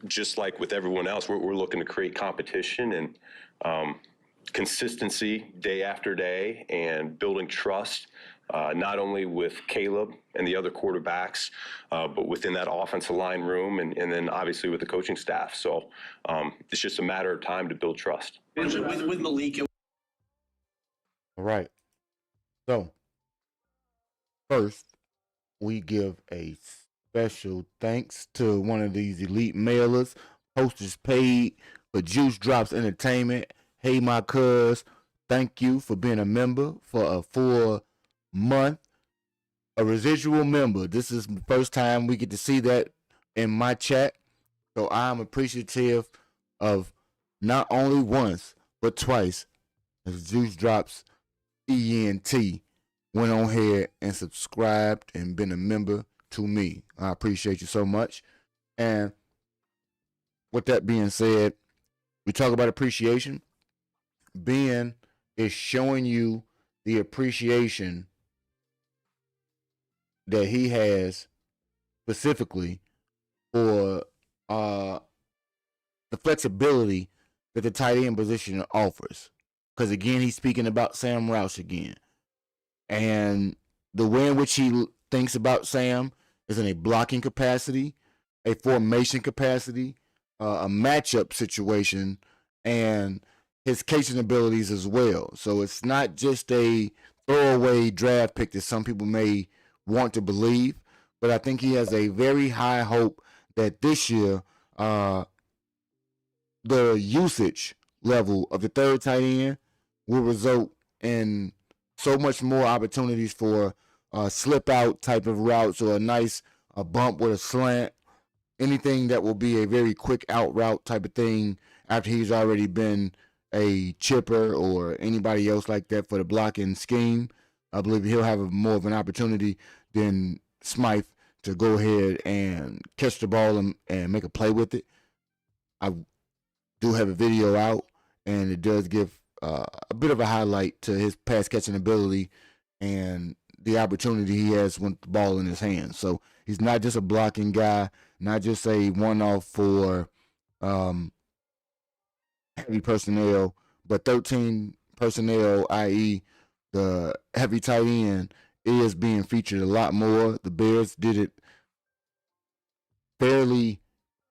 Just like with everyone else, we're looking to create competition and consistency day after day, and building trust, not only with Caleb and the other quarterbacks, but within that offensive line room, and then obviously with the coaching staff. So it's just a matter of time to build trust. With Malik. All right. So, first, we give a special thanks to one of these elite mailers, Postage Paid for Juice Drops Entertainment. Hey, my cuz, thank you for being a member for a full month. A residual member. This is the first time we get to see that in my chat. So I'm appreciative of not only once, but twice, as Juice Drops ENT went on here and subscribed and been a member to me. I appreciate you so much. And with that being said, we talk about appreciation. Ben is showing you the appreciation that he has specifically for the flexibility that the tight end position offers. Because again, he's speaking about Sam Roush again. And the way in which he thinks about Sam is in a blocking capacity, a formation capacity, a matchup situation, and his catching abilities as well. So it's not just a throwaway draft pick that some people may want to believe, but I think he has a very high hope that this year the usage level of the third tight end will result in so much more opportunities for slip out type of routes, or a nice bump with a slant, anything that will be a very quick out route type of thing after he's already been a chipper or anybody else like that for the blocking scheme. I believe he'll have more of an opportunity than Smythe to go ahead and catch the ball and make a play with it. I do have a video out, and it does give a bit of a highlight to his pass catching ability and the opportunity he has with the ball in his hands. So he's not just a blocking guy, not just a one-off for heavy personnel, but 13 personnel, i.e. the heavy tight end, is being featured a lot more. The Bears did it fairly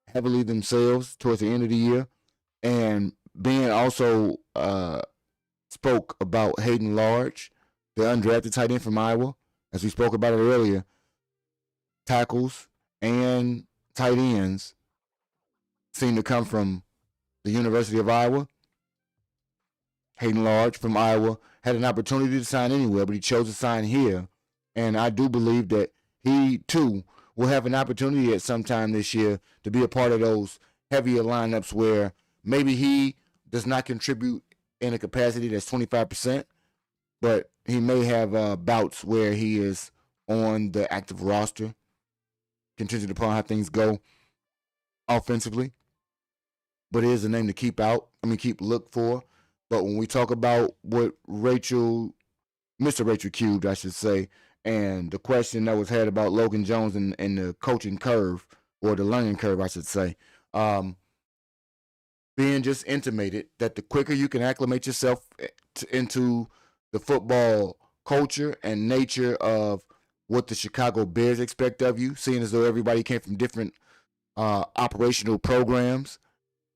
heavily themselves towards the end of the year. And Ben also spoke about Hayden Large, the undrafted tight end from Iowa. As we spoke about it earlier, tackles and tight ends seem to come from the University of Iowa. Hayden Large from Iowa had an opportunity to sign anywhere, but he chose to sign here. And I do believe that he, too, will have an opportunity at some time this year to be a part of those heavier lineups where maybe he does not contribute in a capacity that's 25%, but he may have bouts where he is on the active roster, contingent upon how things go offensively. But it is a name to keep look for. But when we talk about what Mr. Rachel Cube, I should say, and the question that was had about Logan Jones and the coaching curve, or the learning curve, I should say, being just intimated that the quicker you can acclimate yourself into the football culture and nature of what the Chicago Bears expect of you, seeing as though everybody came from different operational programs,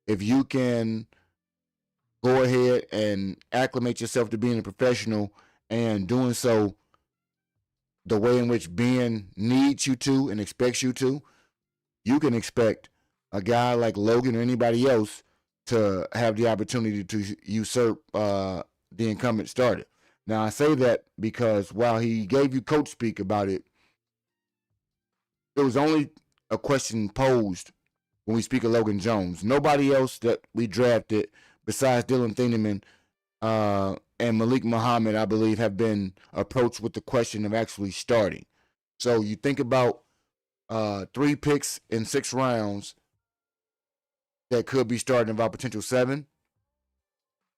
if you can go ahead and acclimate yourself to being a professional and doing so the way in which Ben needs you to and expects you to, you can expect a guy like Logan or anybody else to have the opportunity to usurp the incumbent starter. Now, I say that because while he gave you coach speak about it, it was only a question posed when we speak of Logan Jones. Nobody else that we drafted besides Dillon Thieneman and Malik Muhammad, I believe, have been approached with the question of actually starting. So you think about 3 picks in 6 rounds that could be starting of our potential 7.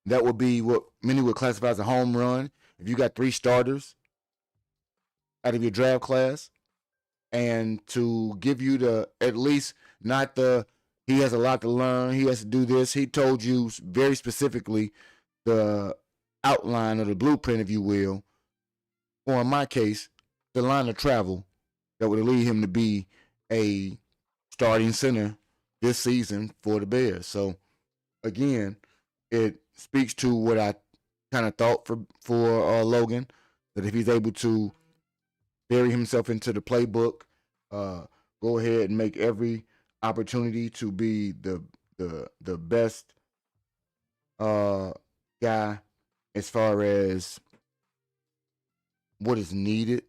That would be what many would classify as a home run. If you got 3 starters out of your draft class, and to give you at least not he has a lot to learn, he has to do this. He told you very specifically the outline or the blueprint, if you will, or in my case, the line of travel that would lead him to be a starting center this season for the Bears. So, again, it speaks to what I kind of thought for Logan, that if he's able to bury himself into the playbook, go ahead and make every opportunity to be the best guy as far as what is needed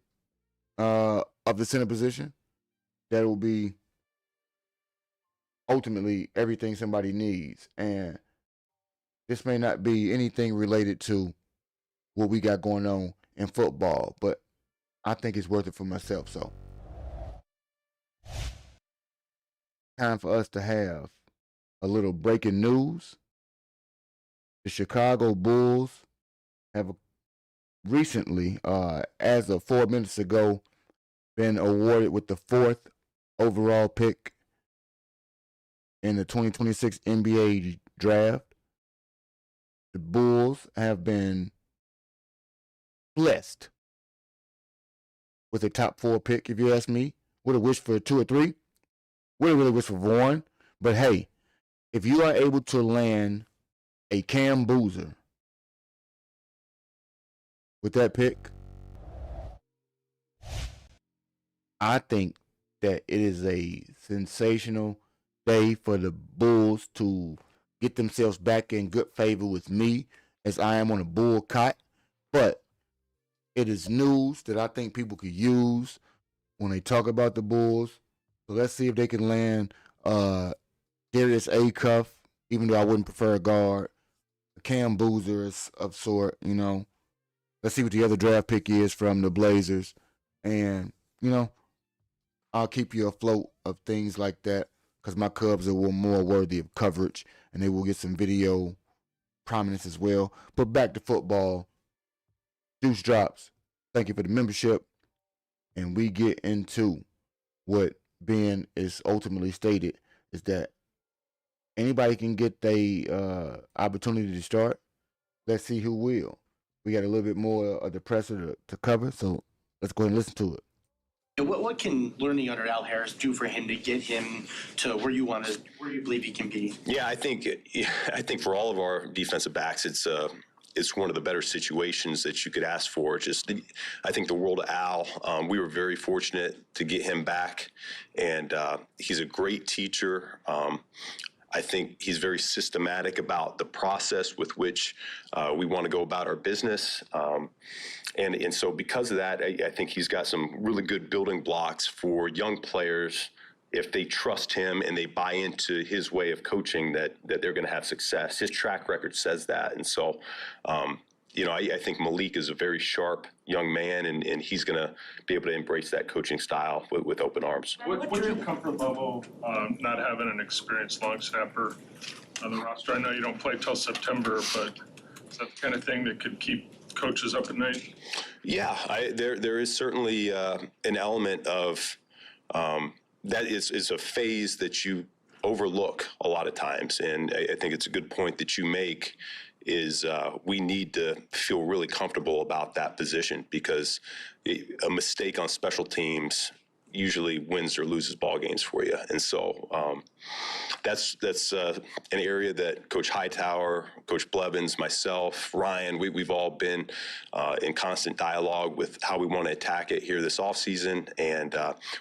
of the center position, that will be ultimately everything somebody needs. And this may not be anything related to what we got going on in football, but I think it's worth it for myself. So, time for us to have a little breaking news. The Chicago Bulls have recently, as of 4 minutes ago, been awarded with the 4th overall pick in the 2026 NBA draft. The Bulls have been blessed with a top 4 pick, if you ask me. Would have wished for 2 or 3. Would have really wished for 1. But hey, if you are able to land a Cam Boozer with that pick, I think that it is a sensational day for the Bulls to get themselves back in good favor with me, as I am on a Bull cot. But it is news that I think people could use when they talk about the Bulls. So let's see if they can land Darius Acuff, even though I wouldn't prefer a guard. Cam Boozer of sort, you know. Let's see what the other draft pick is from the Blazers. And, you know, I'll keep you afloat of things like that because my Cubs are more worthy of coverage and they will get some video prominence as well. But back to football. Juice drops. Thank you for the membership. And we get into what Ben is ultimately stated is that anybody can get the opportunity to start. Let's see who will. We got a little bit more of the presser to cover, so let's go ahead and listen to it. What can learning under Al Harris do for him to get him to where you believe he can be? Yeah, I think for all of our defensive backs, it's one of the better situations that you could ask for. I think the world of Al, we were very fortunate to get him back, and he's a great teacher. I think he's very systematic about the process with which we want to go about our business. And so because of that, I think he's got some really good building blocks for young players. If they trust him and they buy into his way of coaching, that they're going to have success. His track record says that. And so, I think Malik is a very sharp young man, and he's going to be able to embrace that coaching style with open arms. What's your comfort level not having an experienced long snapper on the roster? I know you don't play till September, but is that the kind of thing that could keep coaches up at night? Yeah, there is certainly an element of that is a phase that you overlook a lot of times. And I think it's a good point that you make is we need to feel really comfortable about that position because a mistake on special teams usually wins or loses ball games for you. And so that's an area that Coach Hightower, Coach Blevins, myself, Ryan, we've all been in constant dialogue with how we want to attack it here this offseason. And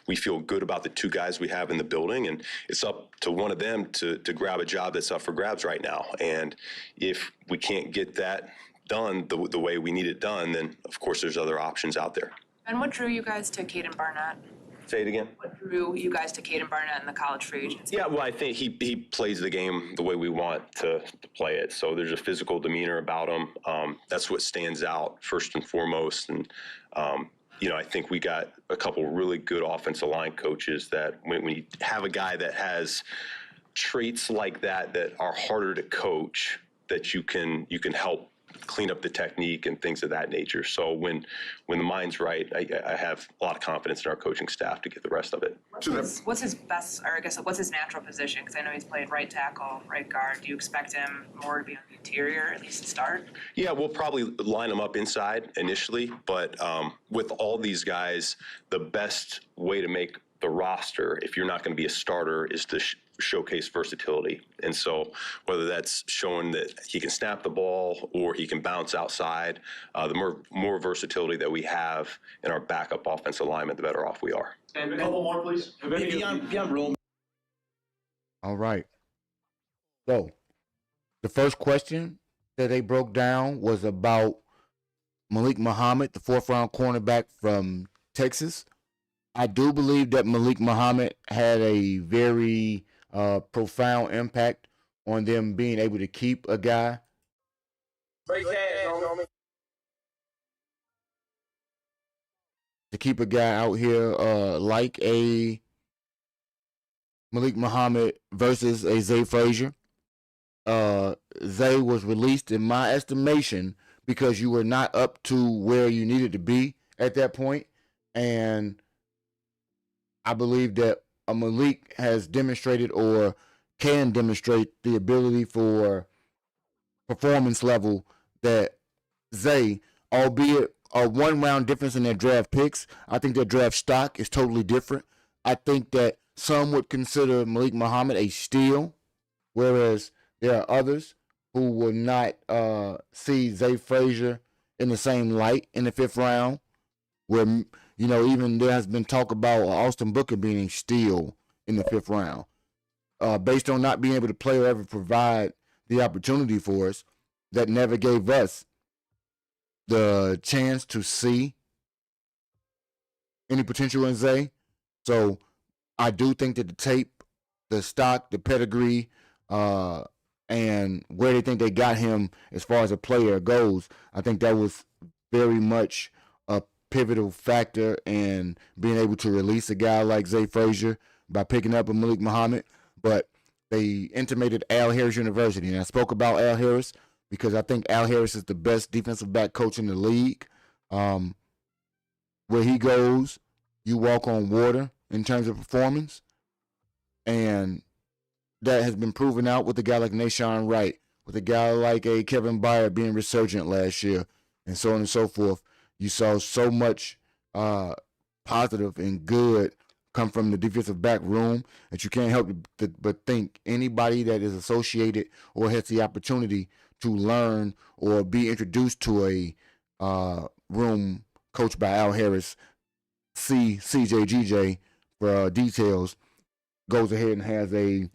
we feel good about the two guys we have in the building. And it's up to one of them to grab a job that's up for grabs right now. And if we can't get that done the way we need it done, then, of course, there's other options out there. And what drew you guys to Caden Barnett? Say it again. What drew you guys to Caden Barnett in the college free agency? Yeah, well, I think he plays the game the way we want to play it. So there's a physical demeanor about him. That's what stands out first and foremost. And, I think we got a couple really good offensive line coaches that when you have a guy that has traits like that are harder to coach, that you can help clean up the technique and things of that nature. So when the mind's right, I have a lot of confidence in our coaching staff to get the rest of it. What's his best, or I guess what's his natural position? Because I know he's played right tackle, right guard. Do you expect him more to be on the interior, at least to start? Yeah, we'll probably line him up inside initially, but with all these guys, the best way to make the roster, if you're not going to be a starter, is to showcase versatility. And so whether that's showing that he can snap the ball or he can bounce outside, the more versatility that we have in our backup offensive lineman, the better off we are. And a couple more, please. Beyond Rome. All right. So the first question that they broke down was about Malik Muhammad, the 4th-round cornerback from Texas. I do believe that Malik Muhammad had a very profound impact on them being able to keep a guy. To keep a guy out here like a Malik Muhammad versus a Zah Frazier. Zay was released, in my estimation, because you were not up to where you needed to be at that point. And I believe that Malik has demonstrated or can demonstrate the ability for performance level that Zay, albeit a 1-round difference in their draft picks, I think their draft stock is totally different. I think that some would consider Malik Muhammad a steal, whereas there are others who will not see Zah Frazier in the same light in the 5th round, where even there has been talk about Austin Booker being a steal in the 5th round. Based on not being able to play or ever provide the opportunity for us, that never gave us the chance to see any potential in Zay. So I do think that the tape, the stock, the pedigree, and where they think they got him as far as a player goes, I think that was very much pivotal factor in being able to release a guy like Zah Frazier by picking up a Malik Muhammad. But they intimated Al Harris University, and I spoke about Al Harris because I think Al Harris is the best defensive back coach in the league. Where he goes, you walk on water in terms of performance, and that has been proven out with a guy like Nashawn Wright, with a guy like a Kevin Byard being resurgent last year, and so on and so forth. You saw so much positive and good come from the defensive back room that you can't help but think anybody that is associated or has the opportunity to learn or be introduced to a room coached by Al Harris, CJGJ for details, goes ahead and has a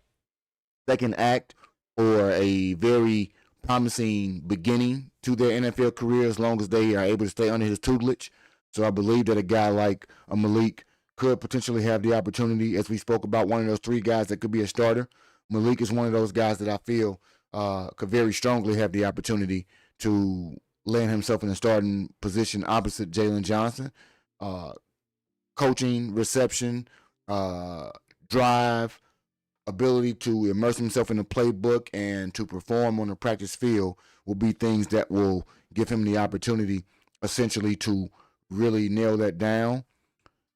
second act or a very promising beginning to their NFL career as long as they are able to stay under his tutelage. So I believe that a guy like a Malik could potentially have the opportunity, as we spoke about, one of those three guys that could be a starter. Malik is one of those guys that I feel could very strongly have the opportunity to land himself in a starting position opposite Jalen Johnson. Coaching, reception, drive, ability to immerse himself in the playbook and to perform on the practice field will be things that will give him the opportunity essentially to really nail that down.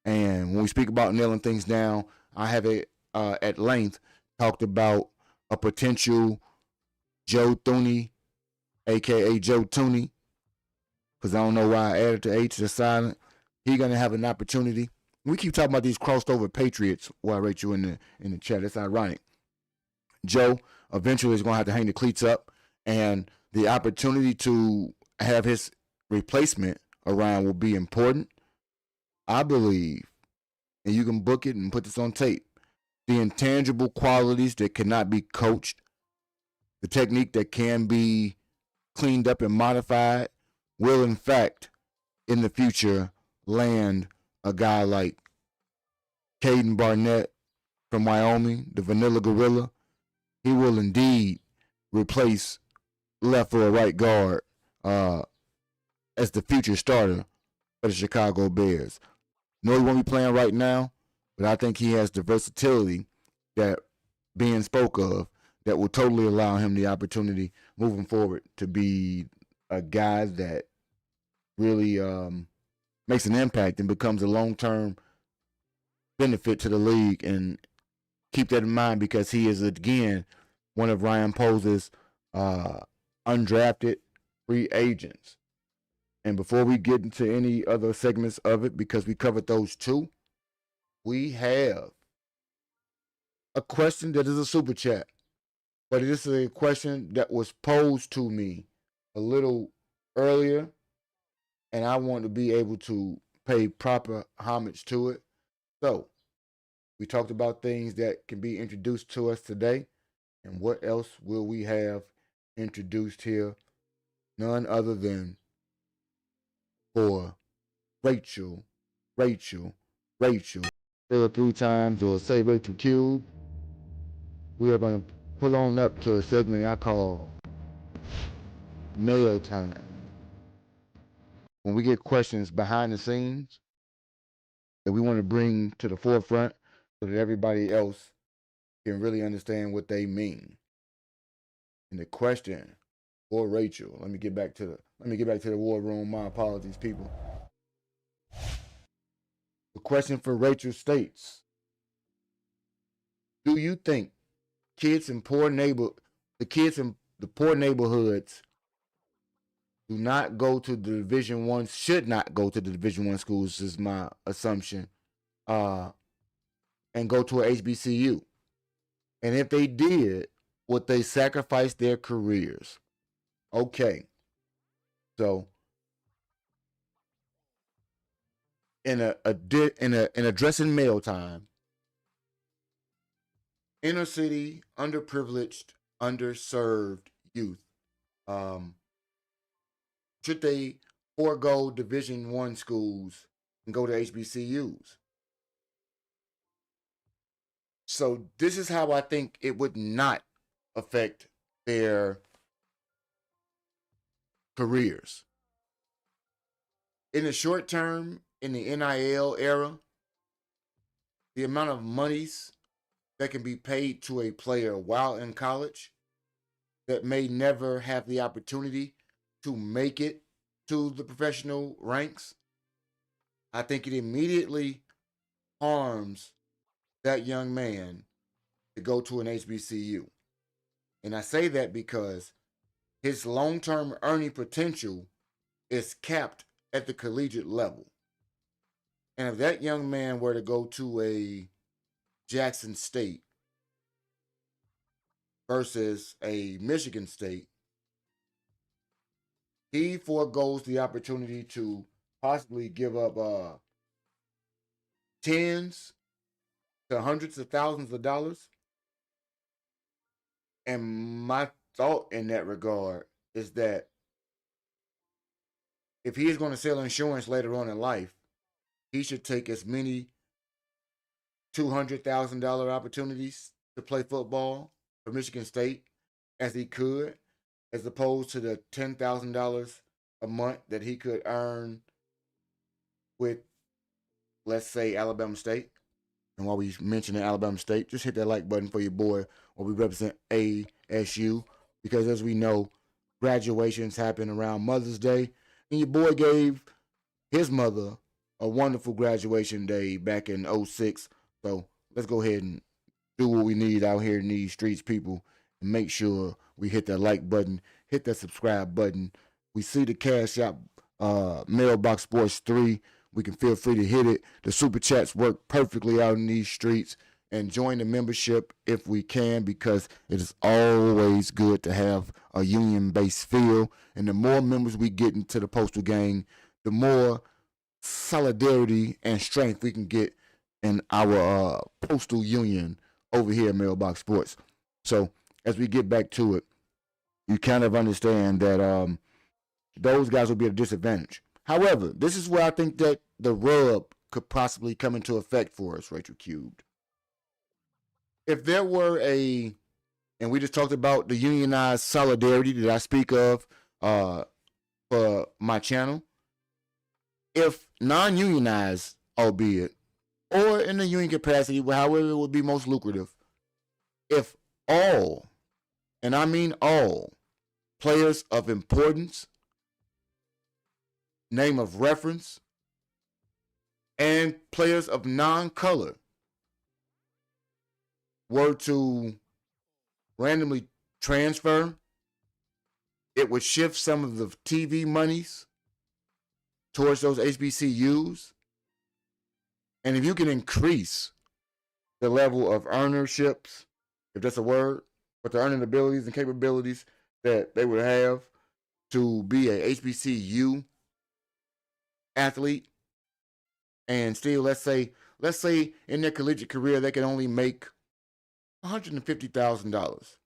And when we speak about nailing things down, I have at length talked about a potential Joe Thuney, a.k.a. Joe Tooney, because I don't know why I added the H to silent. He's going to have an opportunity. We keep talking about these crossed over Patriots while I rate you in the chat. It's ironic. Joe eventually is going to have to hang the cleats up, and the opportunity to have his replacement around will be important. I believe, and you can book it and put this on tape, the intangible qualities that cannot be coached, the technique that can be cleaned up and modified, will in fact, in the future, land a guy like Caden Barnett from Wyoming, the Vanilla Gorilla. He will indeed replace left or right guard as the future starter for the Chicago Bears. No, he won't be playing right now, but I think he has the versatility that being spoke of that will totally allow him the opportunity moving forward to be a guy that really makes an impact and becomes a long-term benefit to the league. And keep that in mind because he is, again, one of Ryan Pose's undrafted free agents. And before we get into any other segments of it, because we covered those two, we have a question that is a super chat. But this is a question that was posed to me a little earlier, and I want to be able to pay proper homage to it. So, we talked about things that can be introduced to us today, and what else will we have introduced here? None other than for Rachel. Say it 3 times or say Rachel Cube. We are going to pull on up to a segment I call Mail Time. When we get questions behind the scenes that we want to bring to the forefront so that everybody else can really understand what they mean. And the question for Rachel, let me get back to the war room. My apologies, people. The question for Rachel states: do you think kids in poor neighborhoods do not go to the Division I, should not go to the Division I schools, is my assumption, and go to a HBCU? And if they did, would they sacrifice their careers? Okay. So, in addressing mail time, inner city, underprivileged, underserved youth, should they forego Division I schools and go to HBCUs? So this is how I think it would not affect their careers. In the short term, in the NIL era, the amount of monies that can be paid to a player while in college that may never have the opportunity to make it to the professional ranks, I think it immediately harms that young man to go to an HBCU. And I say that because his long term earning potential is capped at the collegiate level. And if that young man were to go to a Jackson State versus a Michigan State, he foregoes the opportunity to possibly give up tens to hundreds of thousands of dollars. And my thought in that regard is that if he is going to sell insurance later on in life, he should take as many $200,000 opportunities to play football for Michigan State as he could, as opposed to the $10,000 a month that he could earn with, let's say, Alabama State. And while we mention Alabama State, just hit that like button for your boy while we represent ASU, because as we know, graduations happen around Mother's Day, and your boy gave his mother a wonderful graduation day back in 06. So let's go ahead and do what we need out here in these streets, people, and make sure we hit that like button, hit that subscribe button. We see the Cash App Mailbox Sports 3. We can feel free to hit it. The super chats work perfectly out in these streets. And join the membership if we can, because it is always good to have a union-based feel. And the more members we get into the Postal Gang, the more solidarity and strength we can get in our postal union over here at Mailbox Sports. So as we get back to it, you kind of understand that those guys will be at a disadvantage. However, this is where I think that the rub could possibly come into effect for us, Rachel Cubed. If there were and we just talked about the unionized solidarity that I speak of for my channel, if non-unionized, albeit, or in the union capacity, however it would be most lucrative, if all, and I mean all, players of importance, name of reference, and players of non-color were to randomly transfer, it would shift some of the TV monies towards those HBCUs. And if you can increase the level of earnerships, if that's a word, but the earning abilities and capabilities that they would have to be a HBCU athlete, and still, let's say in their collegiate career they can only make $150,000.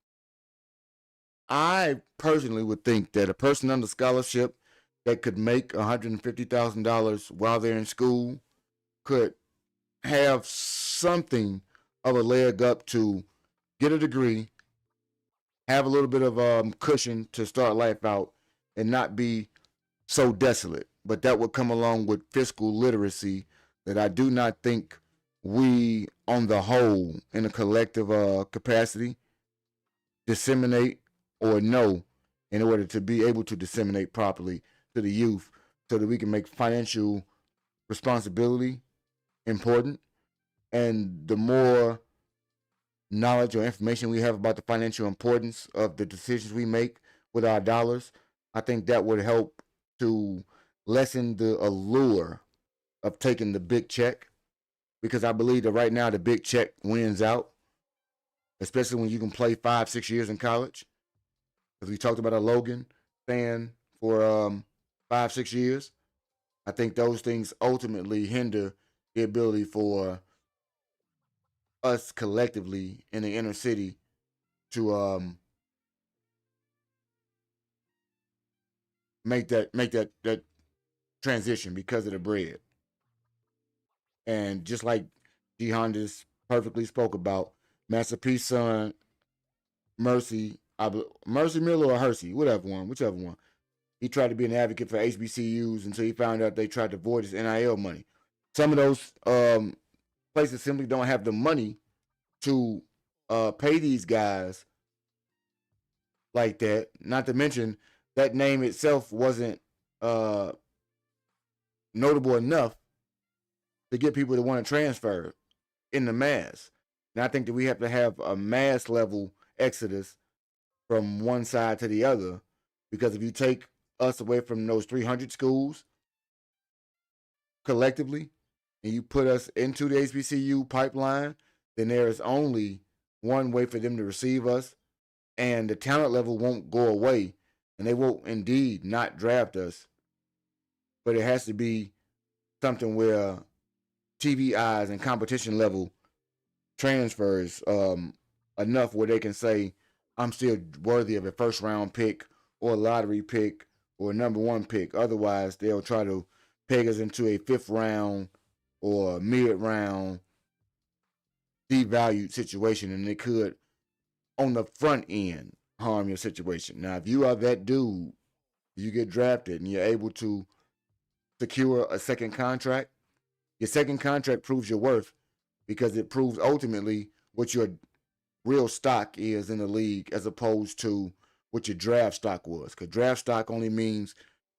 I personally would think that a person under scholarship that could make $150,000 while they're in school could have something of a leg up to get a degree, have a little bit of cushion to start life out, and not be so desolate. But that would come along with fiscal literacy that I do not think we, on the whole, in a collective capacity, disseminate or know in order to be able to disseminate properly to the youth, so that we can make financial responsibility important. And the more knowledge or information we have about the financial importance of the decisions we make with our dollars, I think that would help to lessen the allure of taking the big check, because I believe that right now the big check wins out, especially when you can play 5-6 years in college. As we talked about a Logan staying for 5-6 years, I think those things ultimately hinder the ability for us collectively in the inner city to make that transition because of the bread. And just like G Honda's perfectly spoke about, Master P's son, Mercy Miller or Hersey, whichever one. he tried to be an advocate for HBCUs until he found out they tried to void his NIL money. Some of those places simply don't have the money to pay these guys like that. Not to mention that name itself wasn't notable enough to get people to want to transfer in the mass. And I think that we have to have a mass level exodus from one side to the other, because if you take us away from those 300 schools collectively and you put us into the HBCU pipeline, then there is only one way for them to receive us, and the talent level won't go away, and they will indeed not draft us. But it has to be something where TV eyes and competition level transfers enough where they can say, I'm still worthy of a first round pick or a lottery pick or a number one pick. Otherwise, they'll try to peg us into a fifth round or mid round devalued situation, and it could, on the front end, harm your situation. Now, if you are that dude, you get drafted and you're able to secure a second contract, your second contract proves your worth, because it proves ultimately what your real stock is in the league as opposed to what your draft stock was. Because draft stock only means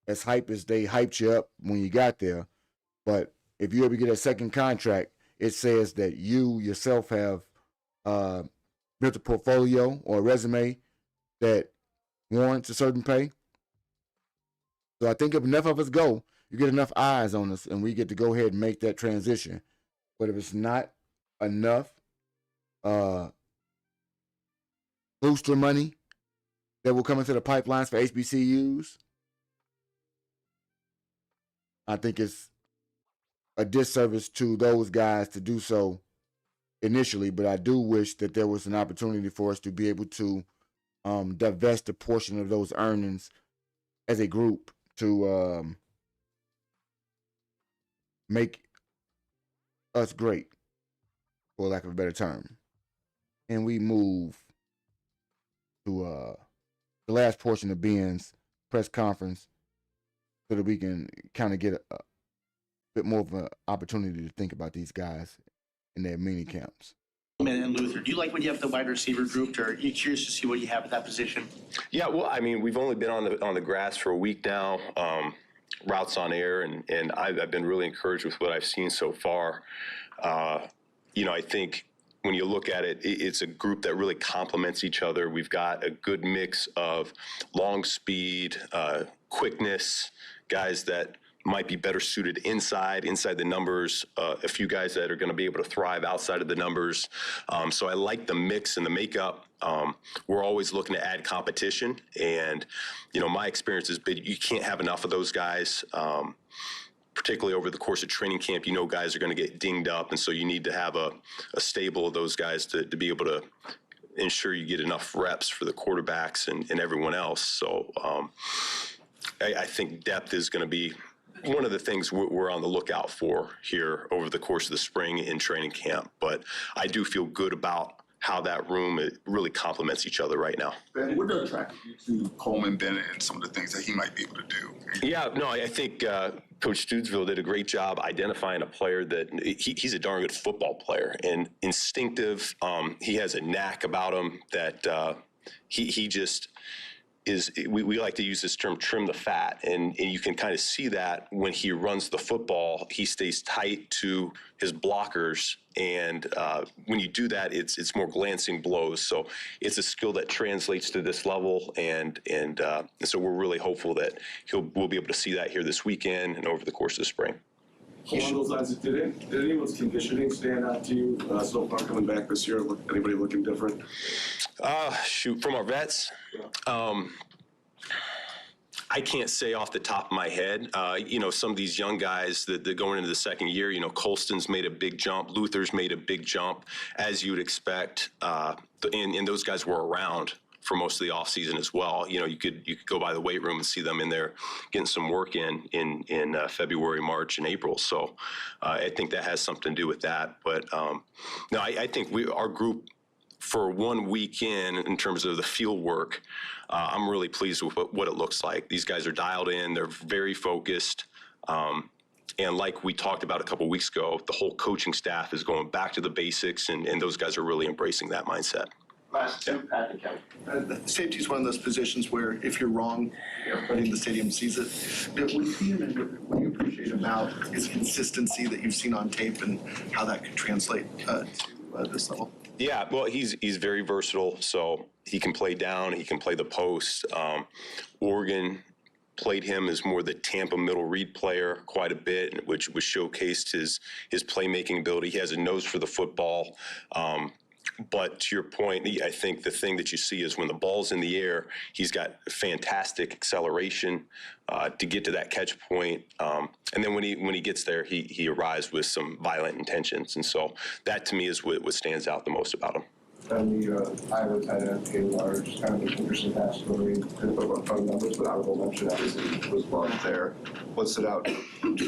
as hype as they hyped you up when you got there. But if you ever get a second contract, it says that you yourself have built a portfolio or a resume that warrants a certain pay. So I think if enough of us go, you get enough eyes on us, and we get to go ahead and make that transition. But if it's not enough booster money that will come into the pipelines for HBCUs, I think it's a disservice to those guys to do so initially. But I do wish that there was an opportunity for us to be able to divest a portion of those earnings as a group to make us great, for lack of a better term. And we move to the last portion of Ben's press conference so that we can kind of get a bit more of an opportunity to think about these guys in their mini camps. And Luther, do you like when you have the wide receiver group, or are you curious to see what you have at that position? Yeah, well, I mean, we've only been on the grass for a week now. Routes on air, and I've been really encouraged with what I've seen so far. I think when you look at it, it's a group that really complements each other. We've got a good mix of long speed, quickness, guys that might be better suited inside the numbers, a few guys that are going to be able to thrive outside of the numbers. So I like the mix and the makeup. We're always looking to add competition, and my experience has been you can't have enough of those guys. Particularly over the course of training camp, guys are going to get dinged up, and so you need to have a stable of those guys to be able to ensure you get enough reps for the quarterbacks and everyone else. So I think depth is going to be one of the things we're on the lookout for here over the course of the spring in training camp. But I do feel good about how that room really complements each other right now. Ben, what attracted you to Coleman Bennett and some of the things that he might be able to do? Yeah, no, I think Coach Studesville did a great job identifying a player that he's a darn good football player and instinctive. He has a knack about him that he just is. We like to use this term, trim the fat, and you can kind of see that when he runs the football. He stays tight to his blockers, and when you do that, it's more glancing blows. So it's a skill that translates to this level, and so we're really hopeful that we'll be able to see that here this weekend and over the course of the spring. Along those lines, did anyone's conditioning stand out to you so far coming back this year? Anybody looking different? From our vets, I can't say off the top of my head. Some of these young guys that going into the second year, Colston's made a big jump, Luther's made a big jump, as you would expect, and those guys were around for most of the offseason as well. You could go by the weight room and see them in there getting some work in February, March, and April. So I think that has something to do with that. But no, I think our group for 1 week in terms of the field work, I'm really pleased with what it looks like. These guys are dialed in. They're very focused. And like we talked about a couple weeks ago, the whole coaching staff is going back to the basics, and those guys are really embracing that mindset. Safety is one of those positions where if you're wrong, everybody in the stadium sees it. What do you appreciate about his consistency that you've seen on tape and how that can translate to this level? Yeah, well, he's very versatile, so he can play down, he can play the post. Oregon played him as more the Tampa middle read player quite a bit, which showcased his playmaking ability. He has a nose for the football. But to your point, I think the thing that you see is when the ball's in the air, he's got fantastic acceleration to get to that catch point. And then when he gets there, he arrives with some violent intentions. And so that to me is what stands out the most about him. And the Iowa tight end, Catilin Large, kind of an interesting pass story. Couldn't put up front numbers, but honorable mention obviously was loved there. What stood out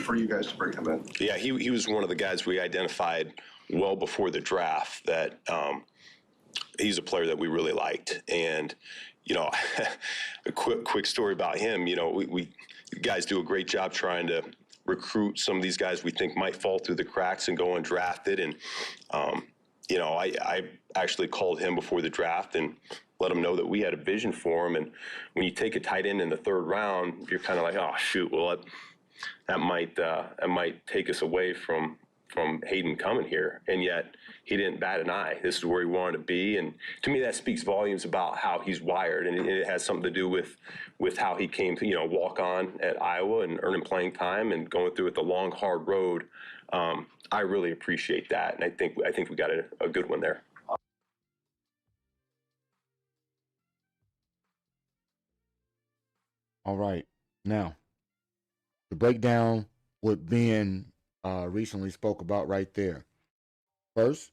for you guys to bring him in? Yeah, he was one of the guys we identified well before the draft that he's a player that we really liked. And, a quick story about him, we guys do a great job trying to recruit some of these guys we think might fall through the cracks and go undrafted. And, I actually called him before the draft and let him know that we had a vision for him. And when you take a tight end in the third round, you're kind of like, oh, shoot, well, that might take us away from Hayden coming here. And yet he didn't bat an eye. This is where he wanted to be. And to me, that speaks volumes about how he's wired. And it has something to do with how he came to, walk on at Iowa and earning playing time and going through it the long, hard road. I really appreciate that. And I think we got a good one there. All right. Now, to break down what Ben recently spoke about right there. First,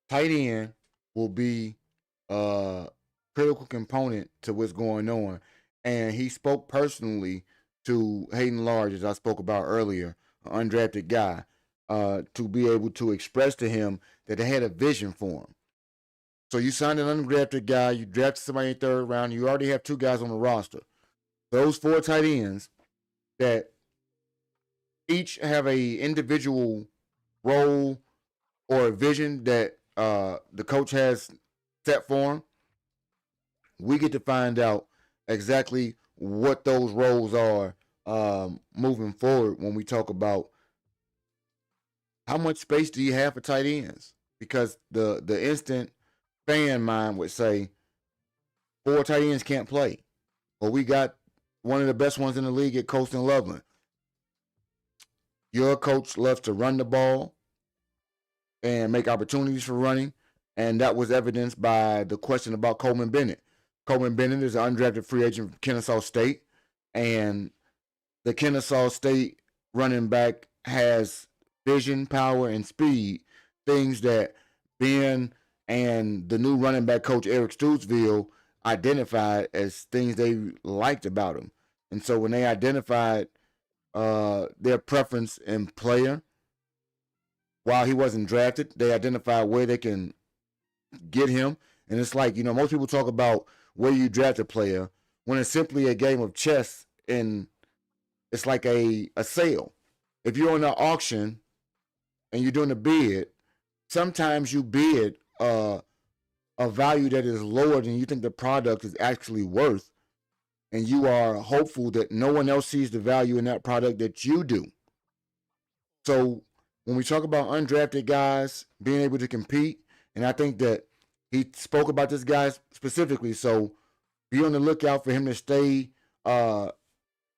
tight end will be a critical component to what's going on. And he spoke personally to Hayden Large, as I spoke about earlier, an undrafted guy, to be able to express to him that they had a vision for him. So you signed an undrafted guy, you drafted somebody in the third round, you already have 2 guys on the roster. Those 4 tight ends that each have a individual role or a vision that the coach has set for them, we get to find out exactly what those roles are moving forward when we talk about how much space do you have for tight ends? Because the instant fan mind would say 4 tight ends can't play. Well, we got one of the best ones in the league at Coastal Loveland. Your coach loves to run the ball and make opportunities for running, and that was evidenced by the question about Coleman Bennett. Coleman Bennett is an undrafted free agent from Kennesaw State, and the Kennesaw State running back has vision, power, and speed, things that Ben and the new running back coach Eric Stutesville identified as things they liked about him. And so when they identified their preference in player, while he wasn't drafted, they identified where they can get him. And it's like, most people talk about where you draft a player when it's simply a game of chess, and it's like a sale. If you're on an auction and you're doing a bid, sometimes you bid a value that is lower than you think the product is actually worth, and you are hopeful that no one else sees the value in that product that you do. So when we talk about undrafted guys being able to compete, and I think that he spoke about this guy specifically, so be on the lookout for him to stay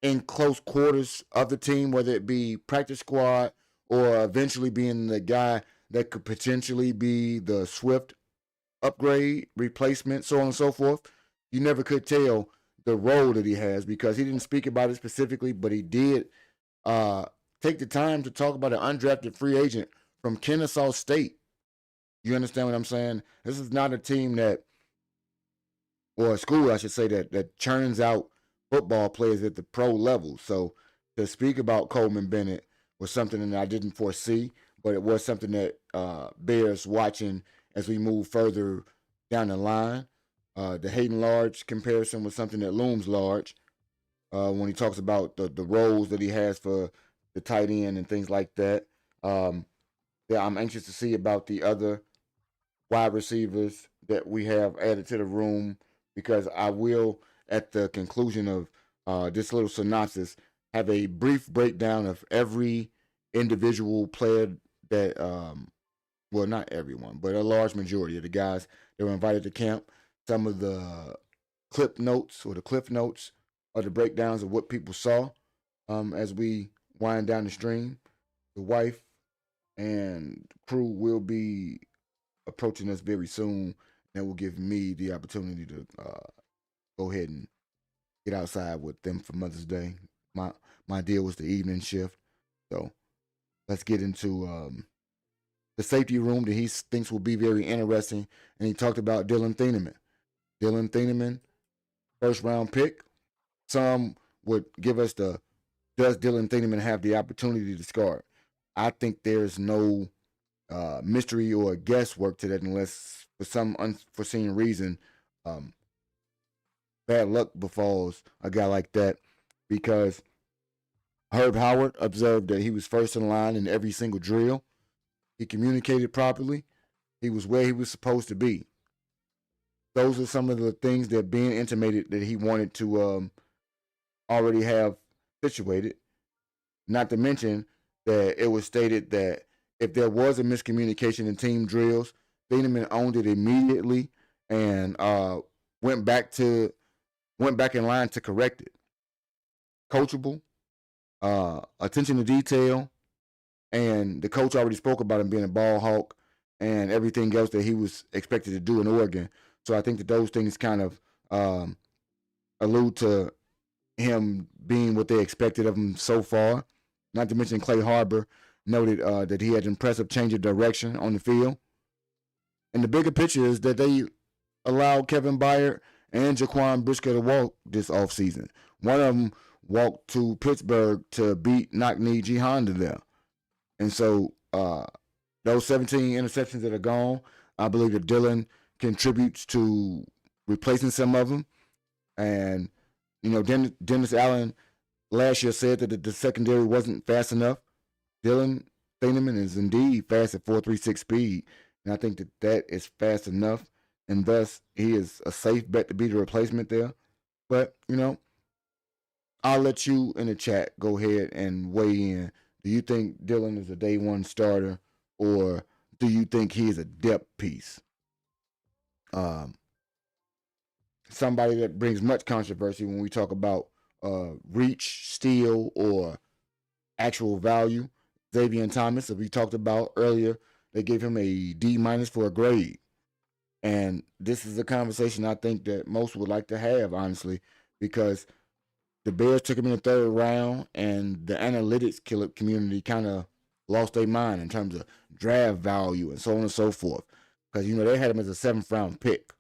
in close quarters of the team, whether it be practice squad or eventually being the guy that could potentially be the Swift upgrade, replacement, so on and so forth. You never could tell the role that he has because he didn't speak about it specifically, but he did take the time to talk about an undrafted free agent from Kennesaw State. You understand what I'm saying? This is not a team that, or a school, I should say, that churns out football players at the pro level. So to speak about Coleman Bennett was something that I didn't foresee, but it was something that bears watching as we move further down the line. The Hayden Large comparison was something that looms large when he talks about the roles that he has for the tight end and things like that. Yeah, I'm anxious to see about the other wide receivers that we have added to the room, because I will, at the conclusion of this little synopsis, have a brief breakdown of every individual player that, well, not everyone, but a large majority of the guys that were invited to camp. Some of the clip notes or the cliff notes are the breakdowns of what people saw as we wind down the stream. The wife and crew will be approaching us very soon. That will give me the opportunity to go ahead and get outside with them for Mother's Day. My deal was the evening shift. So let's get into the safety room that he thinks will be very interesting. And he talked about Dillon Thieneman. Dillon Thieneman, first round pick. Some would give us does Dillon Thieneman have the opportunity to start? I think there's no mystery or guesswork to that, unless for some unforeseen reason bad luck befalls a guy like that, because Herb Howard observed that he was first in line in every single drill. He communicated properly. He was where he was supposed to be. Those are some of the things that being intimated that he wanted to already have situated. Not to mention that it was stated that if there was a miscommunication in team drills, Thieneman owned it immediately and went back in line to correct it. Coachable, attention to detail, and the coach already spoke about him being a ball hawk and everything else that he was expected to do in Oregon. So I think that those things kind of allude to him being what they expected of him so far. Not to mention Clay Harbor noted that he had impressive change of direction on the field. And the bigger picture is that they allowed Kevin Byard and Jaquan Brisker to walk this offseason. One of them walked to Pittsburgh to beat knock-knee G Honda there. And so those 17 interceptions that are gone, I believe that Dillon contributes to replacing some of them. And, you know, Dennis Allen last year said that the secondary wasn't fast enough. Dillon Thieneman is indeed fast at 4.36 speed. And I think that is fast enough. And thus, he is a safe bet to be the replacement there. But, you know, I'll let you in the chat go ahead and weigh in. Do you think Dillon is a day one starter, or do you think he is a depth piece? Somebody that brings much controversy when we talk about reach, steal, or actual value. Zavion Thomas, as we talked about earlier, they gave him a D- for a grade. And this is a conversation I think that most would like to have, honestly, because the Bears took him in the third round, and the analytics community kind of lost their mind in terms of draft value and so on and so forth. Because, you know, they had him as a 7th round pick.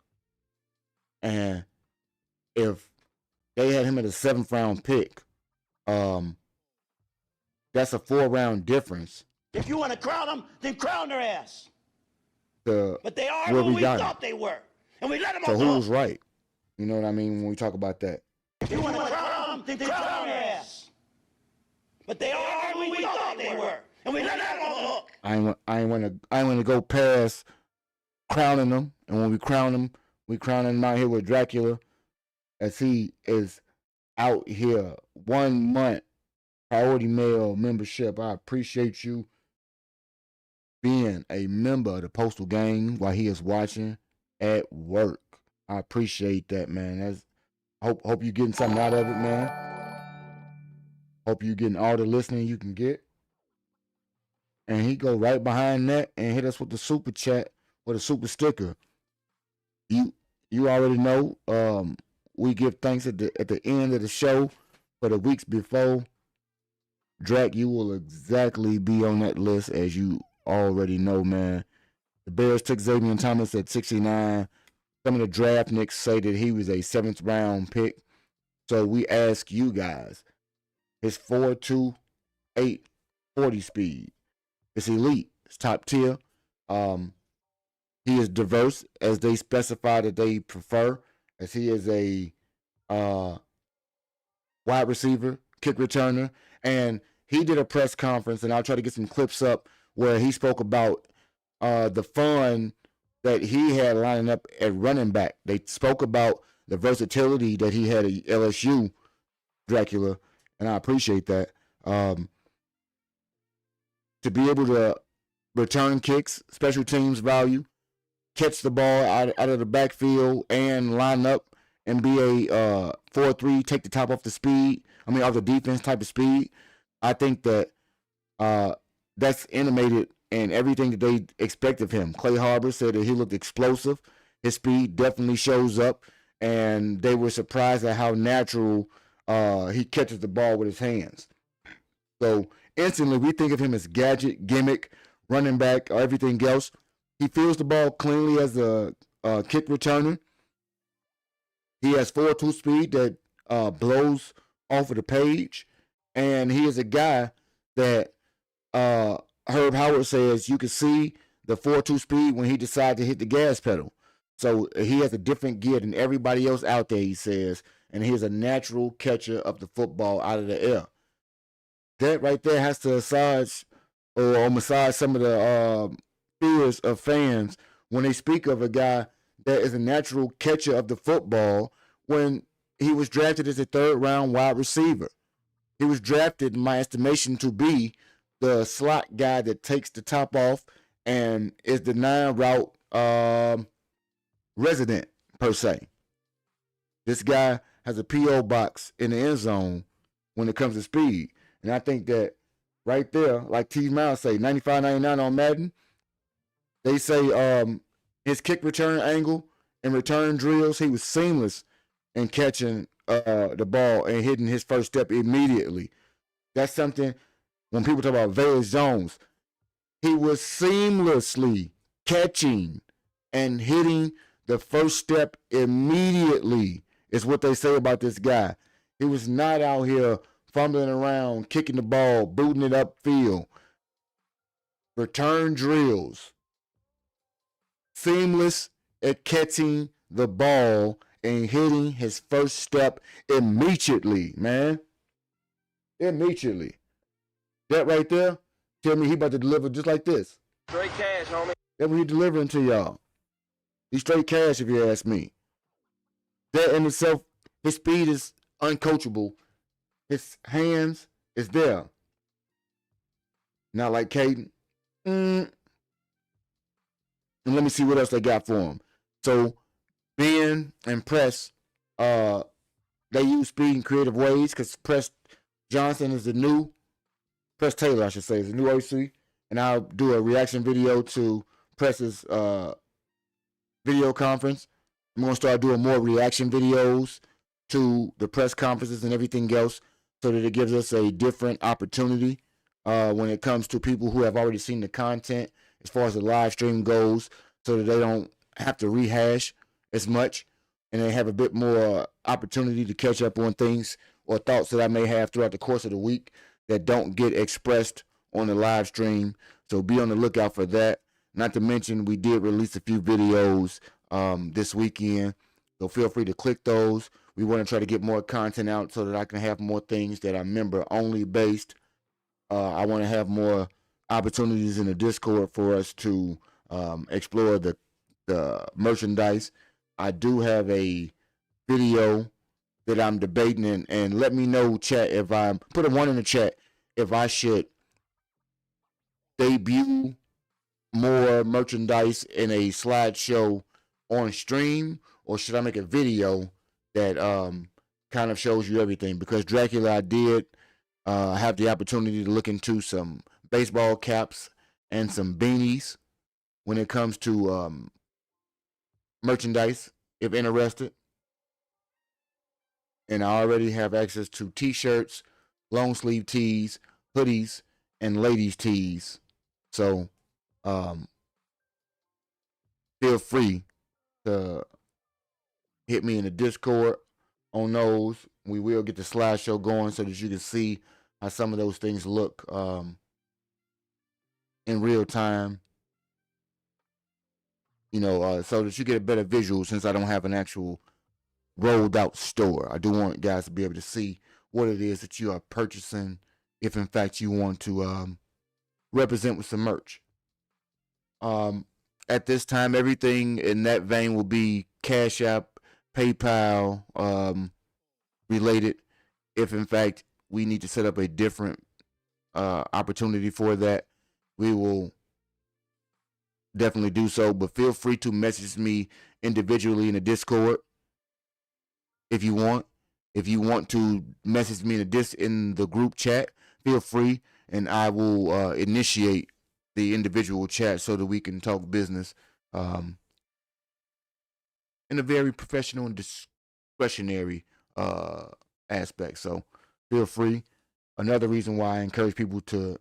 And if they had him at a 7th round pick, that's a 4-round difference. If you want to crown them, then crown their ass. But they are where who we got thought they were. And we let them So off. who was right? You know what I mean when we talk about that? If you want to crown them, then crown their ass. But they are who we thought they were. And we let them off the hook. I ain't want to go past crowning them. And when we crown them out here with Dracula, as he is out here 1 month priority mail membership. I appreciate you being a member of the Postal Gang while he is watching at work. I appreciate that, man. Hope you're getting something out of it, man. Hope you're getting all the listening you can get. And he go right behind that and hit us with the super chat or the super sticker. You already know. We give thanks at the end of the show for the weeks before. Drac, you will exactly be on that list, as you already know, man. The Bears took Zavion Thomas at 69. Some of the draftniks say that he was a 7th round pick. So we ask you guys, his 4.28 40 speed. It's elite. It's top tier. He is diverse as they specify that they prefer, as he is a wide receiver, kick returner, and he did a press conference, and I'll try to get some clips up where he spoke about the fun that he had lining up at running back. They spoke about the versatility that he had at LSU, Dracula, and I appreciate that. To be able to return kicks, special teams value, catch the ball out of the backfield, and line up and be a 4-3, take the top off the speed. Off the defense type of speed. I think that that's animated in everything that they expect of him. Clay Harbor said that he looked explosive. His speed definitely shows up, and they were surprised at how natural he catches the ball with his hands. So instantly, we think of him as gadget, gimmick, running back, or everything else. He feels the ball cleanly as a kick returner. He has 4.2 speed that blows off of the page, and he is a guy that Herb Howard says you can see the 4.2 speed when he decides to hit the gas pedal. So he has a different gear than everybody else out there, he says, and he is a natural catcher of the football out of the air. That right there has to massage some of the fears of fans when they speak of a guy that is a natural catcher of the football when he was drafted as a third-round wide receiver. He was drafted, in my estimation, to be the slot guy that takes the top off and is the 9-route resident, per se. This guy has a P.O. box in the end zone when it comes to speed. And I think that right there, like T. Miles say, 95.99 on Madden, they say his kick return angle and return drills, he was seamless in catching the ball and hitting his first step immediately. That's something, when people talk about Velus Jones, he was seamlessly catching and hitting the first step immediately, is what they say about this guy. He was not out here fumbling around, kicking the ball, booting it upfield. Return drills. Seamless at catching the ball and hitting his first step immediately, man. Immediately. That right there, tell me he about to deliver just like this. Straight cash, homie. That's what he delivering to y'all. He's straight cash, if you ask me. That in itself, his speed is uncoachable. His hands is there. Not like Caden. And let me see what else they got for him. So, Ben and Press, they use speed in creative ways because Press Johnson is the new, Press Taylor, I should say, is the new OC. And I'll do a reaction video to Press's video conference. I'm going to start doing more reaction videos to the press conferences and everything else so that it gives us a different opportunity when it comes to people who have already seen the content as far as the live stream goes, so that they don't have to rehash as much and they have a bit more opportunity to catch up on things or thoughts that I may have throughout the course of the week that don't get expressed on the live stream. So be on the lookout for that. Not to mention, we did release a few videos this weekend, so feel free to click those. We want to try to get more content out so that I can have more things that are member-only based. I want to have more opportunities in the Discord for us to explore the merchandise. I do have a video that I'm debating, and let me know, chat, if I put a 1 in the chat if I should debut more merchandise in a slideshow on stream, or should I make a video that kind of shows you everything? Because Dracula, I did have the opportunity to look into some baseball caps and some beanies when it comes to merchandise, if interested. And I already have access to t-shirts, long sleeve tees, hoodies, and ladies tees. So feel free to hit me in the Discord on those. We will get the slideshow going so that you can see how some of those things look in real time. so that you get a better visual since I don't have an actual rolled out store. I do want guys to be able to see what it is that you are purchasing if in fact you want to represent with some merch. At this time, everything in that vein will be Cash App, PayPal related. If in fact we need to set up a different opportunity for that, we will definitely do so. But feel free to message me individually in the Discord if you want. If you want to message me in the group chat, feel free, and I will initiate the individual chat so that we can talk business in a very professional and discretionary aspect. So feel free. Another reason why I encourage people to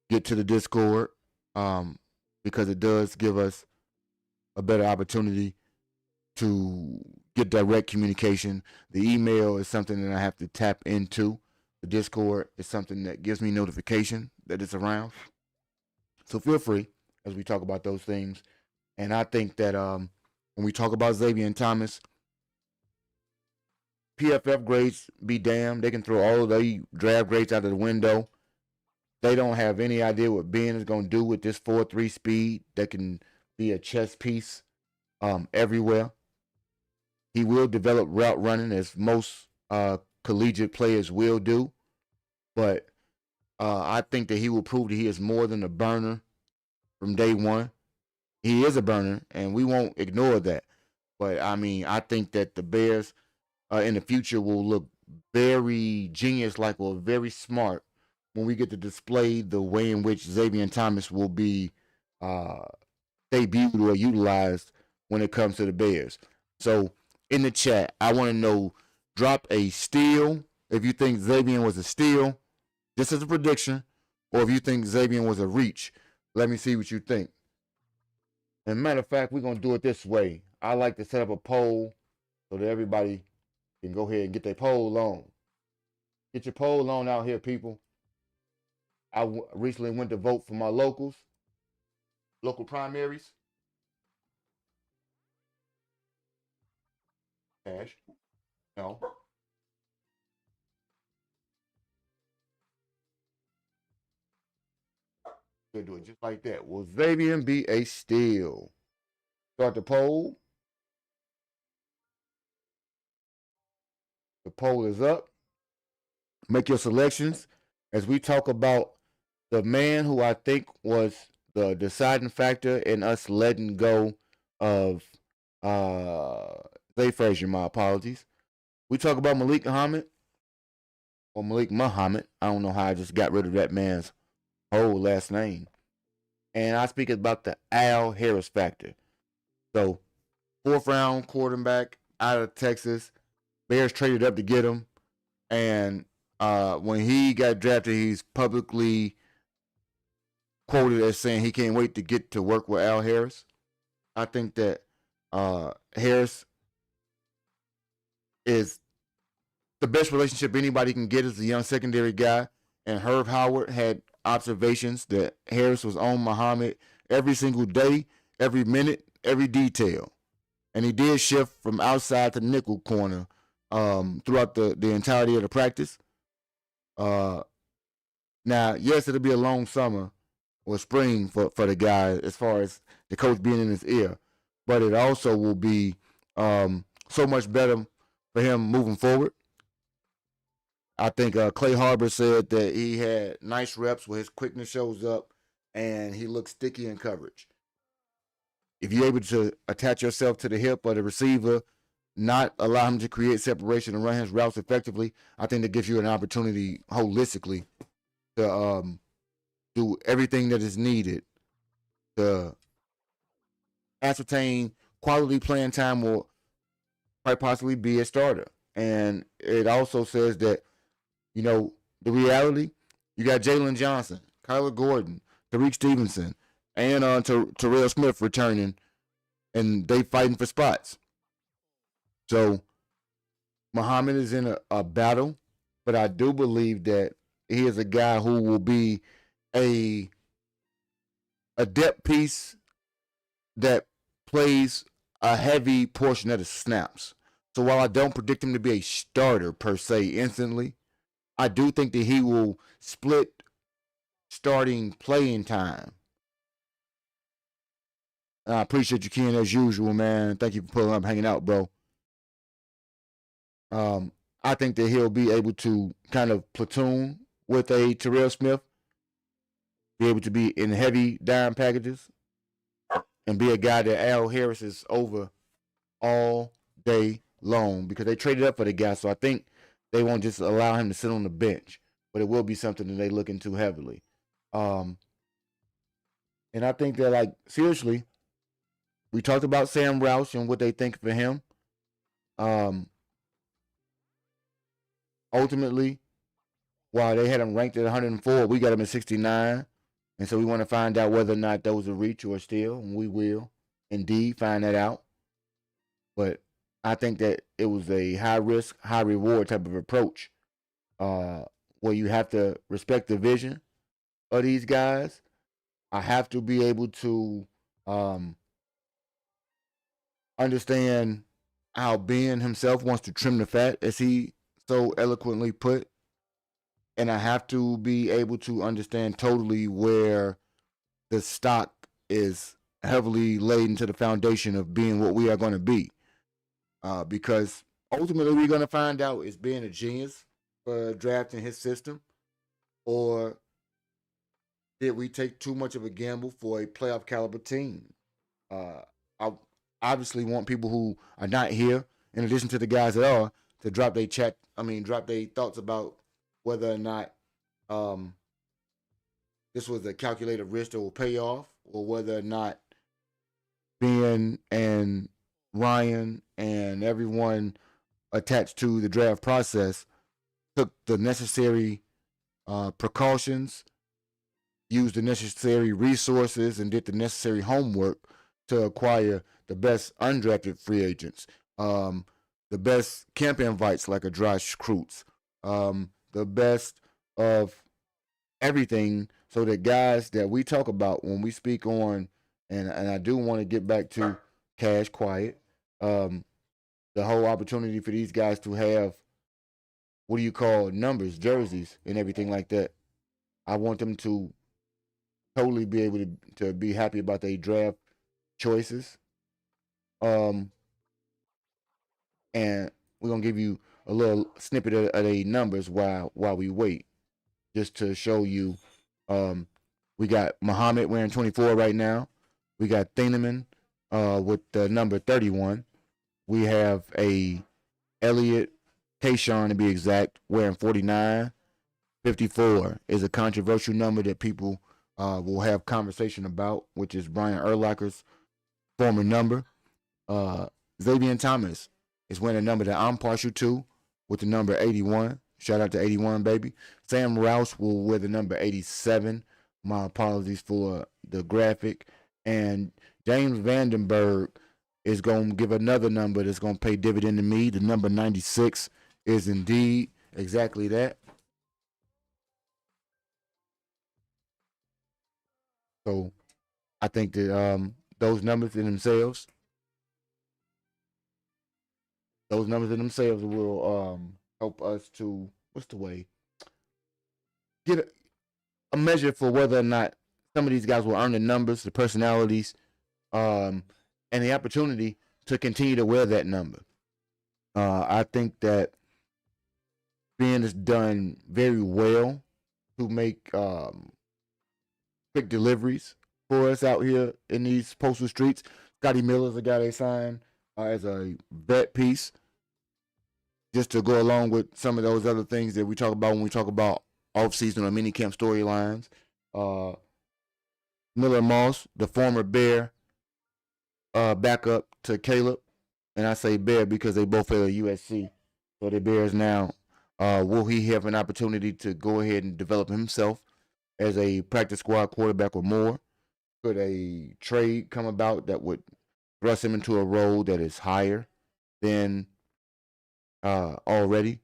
get to the Discord, because it does give us a better opportunity to get direct communication. The email is something that I have to tap into. The Discord is something that gives me notification that it's around. So feel free as we talk about those things. And I think that when we talk about Zavion Thomas, PFF grades be damned. They can throw all of the draft grades out of the window. They don't have any idea what Ben is going to do with this 4.3 speed that can be a chess piece everywhere. He will develop route running as most collegiate players will do. But I think that he will prove that he is more than a burner from day one. He is a burner, and we won't ignore that. But, I mean, I think that the Bears in the future will look very genius-like or very smart when we get to display the way in which Zavion Thomas will be debuted or utilized when it comes to the Bears. So, in the chat, I want to know, drop a steal if you think Zavion was a steal, just as a prediction, or if you think Zavion was a reach. Let me see what you think. And matter of fact, we're going to do it this way. I like to set up a poll so that everybody can go ahead and get their poll on. Get your poll on out here, people. I recently went to vote for my local primaries. Cash. No. We'll do it just like that. Will Zavion be a steal? Start the poll. The poll is up. Make your selections as we talk about the man who I think was the deciding factor in us letting go of Zah Frazier. My apologies. We talk about Malik Muhammad or Malik Muhammad. I don't know how I just got rid of that man's whole last name. And I speak about the Al Harris factor. So, 4th round quarterback out of Texas. Bears traded up to get him. And when he got drafted, he's publicly quoted as saying he can't wait to get to work with Al Harris. I think that Harris is the best relationship anybody can get as a young secondary guy. And Herb Howard had observations that Harris was on Muhammad every single day, every minute, every detail. And he did shift from outside to nickel corner throughout the entirety of the practice. Now, yes, it'll be a long summer or spring for the guy as far as the coach being in his ear. But it also will be so much better for him moving forward. I think Clay Harbor said that he had nice reps where his quickness shows up and he looks sticky in coverage. If you're able to attach yourself to the hip of the receiver, not allow him to create separation and run his routes effectively, I think that gives you an opportunity holistically to do everything that is needed to ascertain quality playing time will quite possibly be a starter. And it also says that, you know, the reality, you got Jalen Johnson, Kyler Gordon, Tariq Stevenson, and Terrell Smith returning, and they fighting for spots. So Muhammad is in a battle, but I do believe that he is a guy who will be a depth piece that plays a heavy portion of the snaps. So while I don't predict him to be a starter per se instantly, I do think that he will split starting playing time. I appreciate you, Ken, as usual, man. Thank you for pulling up, hanging out, bro. I think that he'll be able to kind of platoon with a Terrell Smith, be able to be in heavy dime packages, and be a guy that Al Harris is over all day long because they traded up for the guy. So I think they won't just allow him to sit on the bench, but it will be something that they look into heavily. And I think that, like, seriously, we talked about Sam Roush and what they think for him. Ultimately, while they had him ranked at 104, we got him at 69. And so we want to find out whether or not that was a reach or a steal, and we will indeed find that out. But I think that it was a high risk, high reward type of approach where you have to respect the vision of these guys. I have to be able to understand how Ben himself wants to trim the fat, as he so eloquently put. And I have to be able to understand totally where the stock is heavily laid into the foundation of being what we are going to be. Because ultimately we're going to find out is Ben a genius for drafting his system, or did we take too much of a gamble for a playoff caliber team? I obviously want people who are not here, in addition to the guys that are, to drop their thoughts about whether or not this was a calculated risk that will pay off, or whether or not Ben and Ryan and everyone attached to the draft process took the necessary precautions, used the necessary resources, and did the necessary homework to acquire the best undrafted free agents, the best camp invites like a Josh Kreutz, the best of everything, so that guys that we talk about when we speak on, and I do want to get back to Cash Quiet, the whole opportunity for these guys to have, what do you call, numbers, jerseys, and everything like that. I want them to totally be able to be happy about their draft choices. And we're gonna give you a little snippet of the numbers while we wait, just to show you. We got Muhammad wearing 24 right now. We got Thieneman with the number 31. We have a Elliott Kayshawn, to be exact, wearing 49. 54 is a controversial number that people will have conversation about, which is Brian Urlacher's former number. Zavion Thomas is wearing a number that I'm partial to, with the number 81. Shout out to 81, baby. Sam Roush will wear the number 87. My apologies for the graphic. And James Vandenberg is going to give another number that's going to pay dividend to me. The number 96 is indeed exactly that. So I think that those numbers in themselves will help us to, get a measure for whether or not some of these guys will earn the numbers, the personalities, and the opportunity to continue to wear that number. I think that Ben has done very well to make quick deliveries for us out here in these postal streets. Scotty Miller is a guy they signed as a vet piece, just to go along with some of those other things that we talk about when we talk about off-season or minicamp storylines. Miller Moss, the former Bear backup to Caleb, and I say Bear because they both fell at USC, so the Bears now. Will he have an opportunity to go ahead and develop himself as a practice squad quarterback or more? Could a trade come about that would thrust him into a role that is higher than already?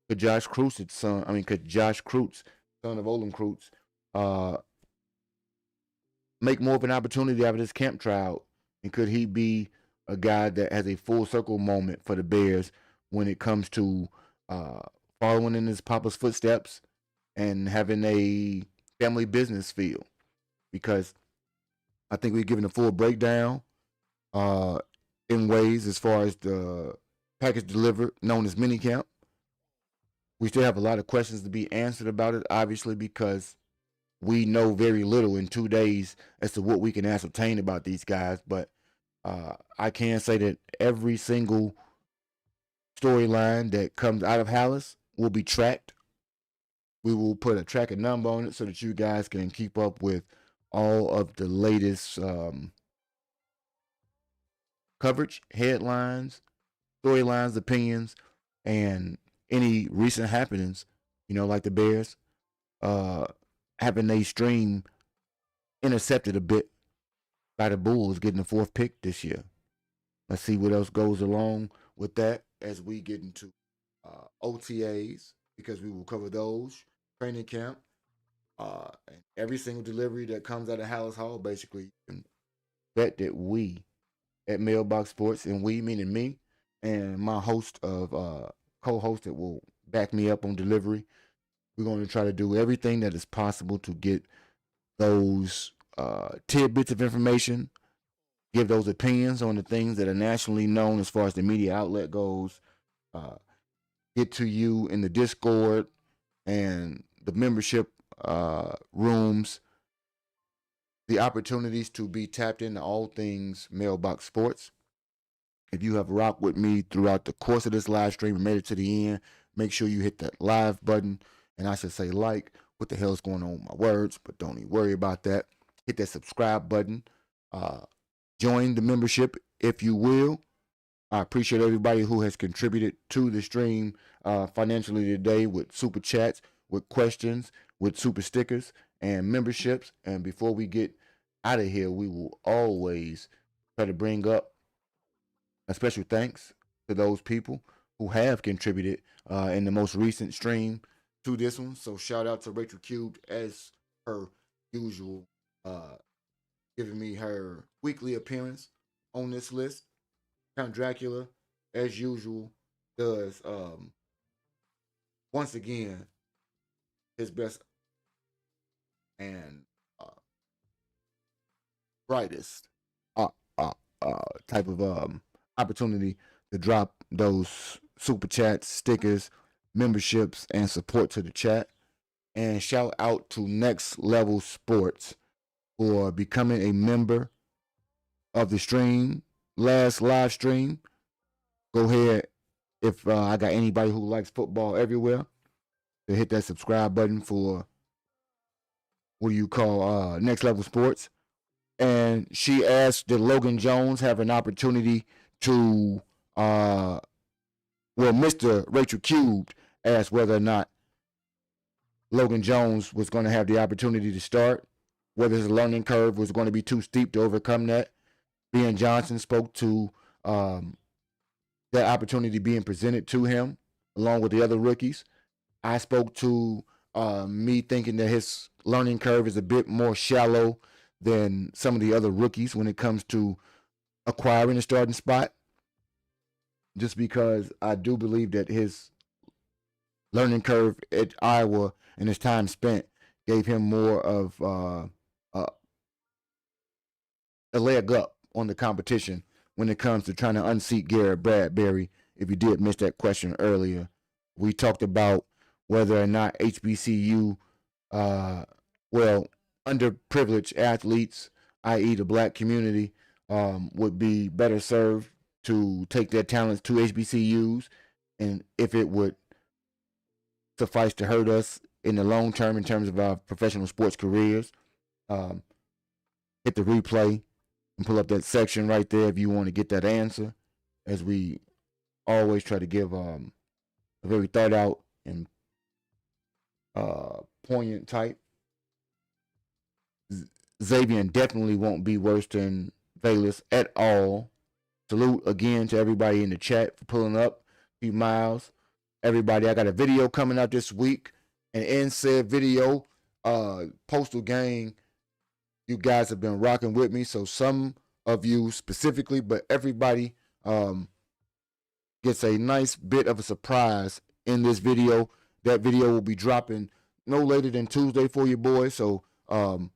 Could Josh Kreutz, son of Olin Kreutz, make more of an opportunity out of this camp trial And could he be a guy that has a full circle moment for the Bears when it comes to following in his papa's footsteps and having a family business feel? Because I think we've given a full breakdown in ways as far as the package delivered, known as minicamp. We still have a lot of questions to be answered about it, obviously, because we know very little in 2 days as to what we can ascertain about these guys. But I can say that every single storyline that comes out of Halas will be tracked. We will put a tracking number on it so that you guys can keep up with all of the latest coverage, headlines, storylines, opinions, and any recent happenings, like the Bears having a stream intercepted a bit by the Bulls getting the 4th pick this year. Let's see what else goes along with that as we get into OTAs, because we will cover those, training camp, and every single delivery that comes out of Halas Hall. Basically, you can bet that we at Mailbox Sports, and we meaning me and my host of co-host that will back me up on delivery, we're going to try to do everything that is possible to get those tidbits of information, give those opinions on the things that are nationally known as far as the media outlet goes, get to you in the Discord and the membership rooms, the opportunities to be tapped into all things Mailbox Sports. If you have rocked with me throughout the course of this live stream and made it to the end, make sure you hit that live button. And I should say like, what the hell is going on with my words, but don't even worry about that. Hit that subscribe button. Join the membership if you will. I appreciate everybody who has contributed to the stream financially today with super chats, with questions, with super stickers, and memberships. And before we get out of here, we will always try to bring up a special thanks to those people who have contributed in the most recent stream to this one. So shout out to Rachel Cubed as per usual, giving me her weekly appearance on this list. Count Dracula, as usual, does once again his best and brightest type of opportunity to drop those super chats, stickers, memberships, and support to the chat. And shout out to Next Level Sports for becoming a member of the stream. Last live stream. Go ahead, if I got anybody who likes football everywhere, to hit that subscribe button for what do you call Next Level Sports. And she asked, did Logan Jones have an opportunity to Mr. Rachel Cubed asked whether or not Logan Jones was going to have the opportunity to start, whether his learning curve was going to be too steep to overcome that. Ben Johnson spoke to that opportunity being presented to him along with the other rookies. I spoke to me thinking that his learning curve is a bit more shallow than some of the other rookies when it comes to acquiring a starting spot, just because I do believe that his learning curve at Iowa and his time spent gave him more of a leg up on the competition when it comes to trying to unseat Garrett Bradbury. If you did miss that question earlier, we talked about whether or not HBCU, underprivileged athletes, i.e. the black community, would be better served to take their talents to HBCUs, and if it would suffice to hurt us in the long term in terms of our professional sports careers. Hit the replay and pull up that section right there if you want to get that answer, as we always try to give a very thought out and poignant type. Zavion definitely won't be worse than Velas at all. Salute again to everybody in the chat for pulling up. Few miles. Everybody, I got a video coming out this week. And in said video, Postal Gang, you guys have been rocking with me. So some of you specifically, but everybody gets a nice bit of a surprise in this video. That video will be dropping no later than Tuesday for you boys. So go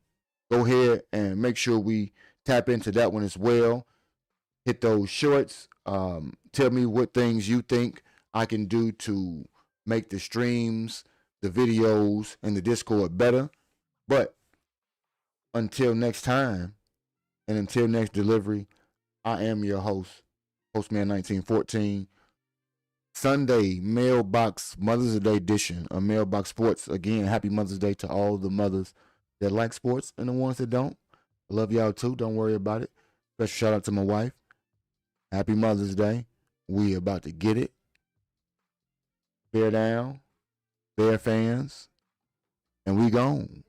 ahead and make sure we tap into that one as well. Hit those shorts. Tell me what things you think I can do to make the streams, the videos, and the Discord better. But until next time, and until next delivery, I am your host, Postman 1914. Sunday Mailbox Mother's Day edition of Mailbox Sports. Again, happy Mother's Day to all the mothers that like sports and the ones that don't. I love y'all too. Don't worry about it. Special shout out to my wife. Happy Mother's Day. We about to get it. Bear down. Bear fans. And we gone.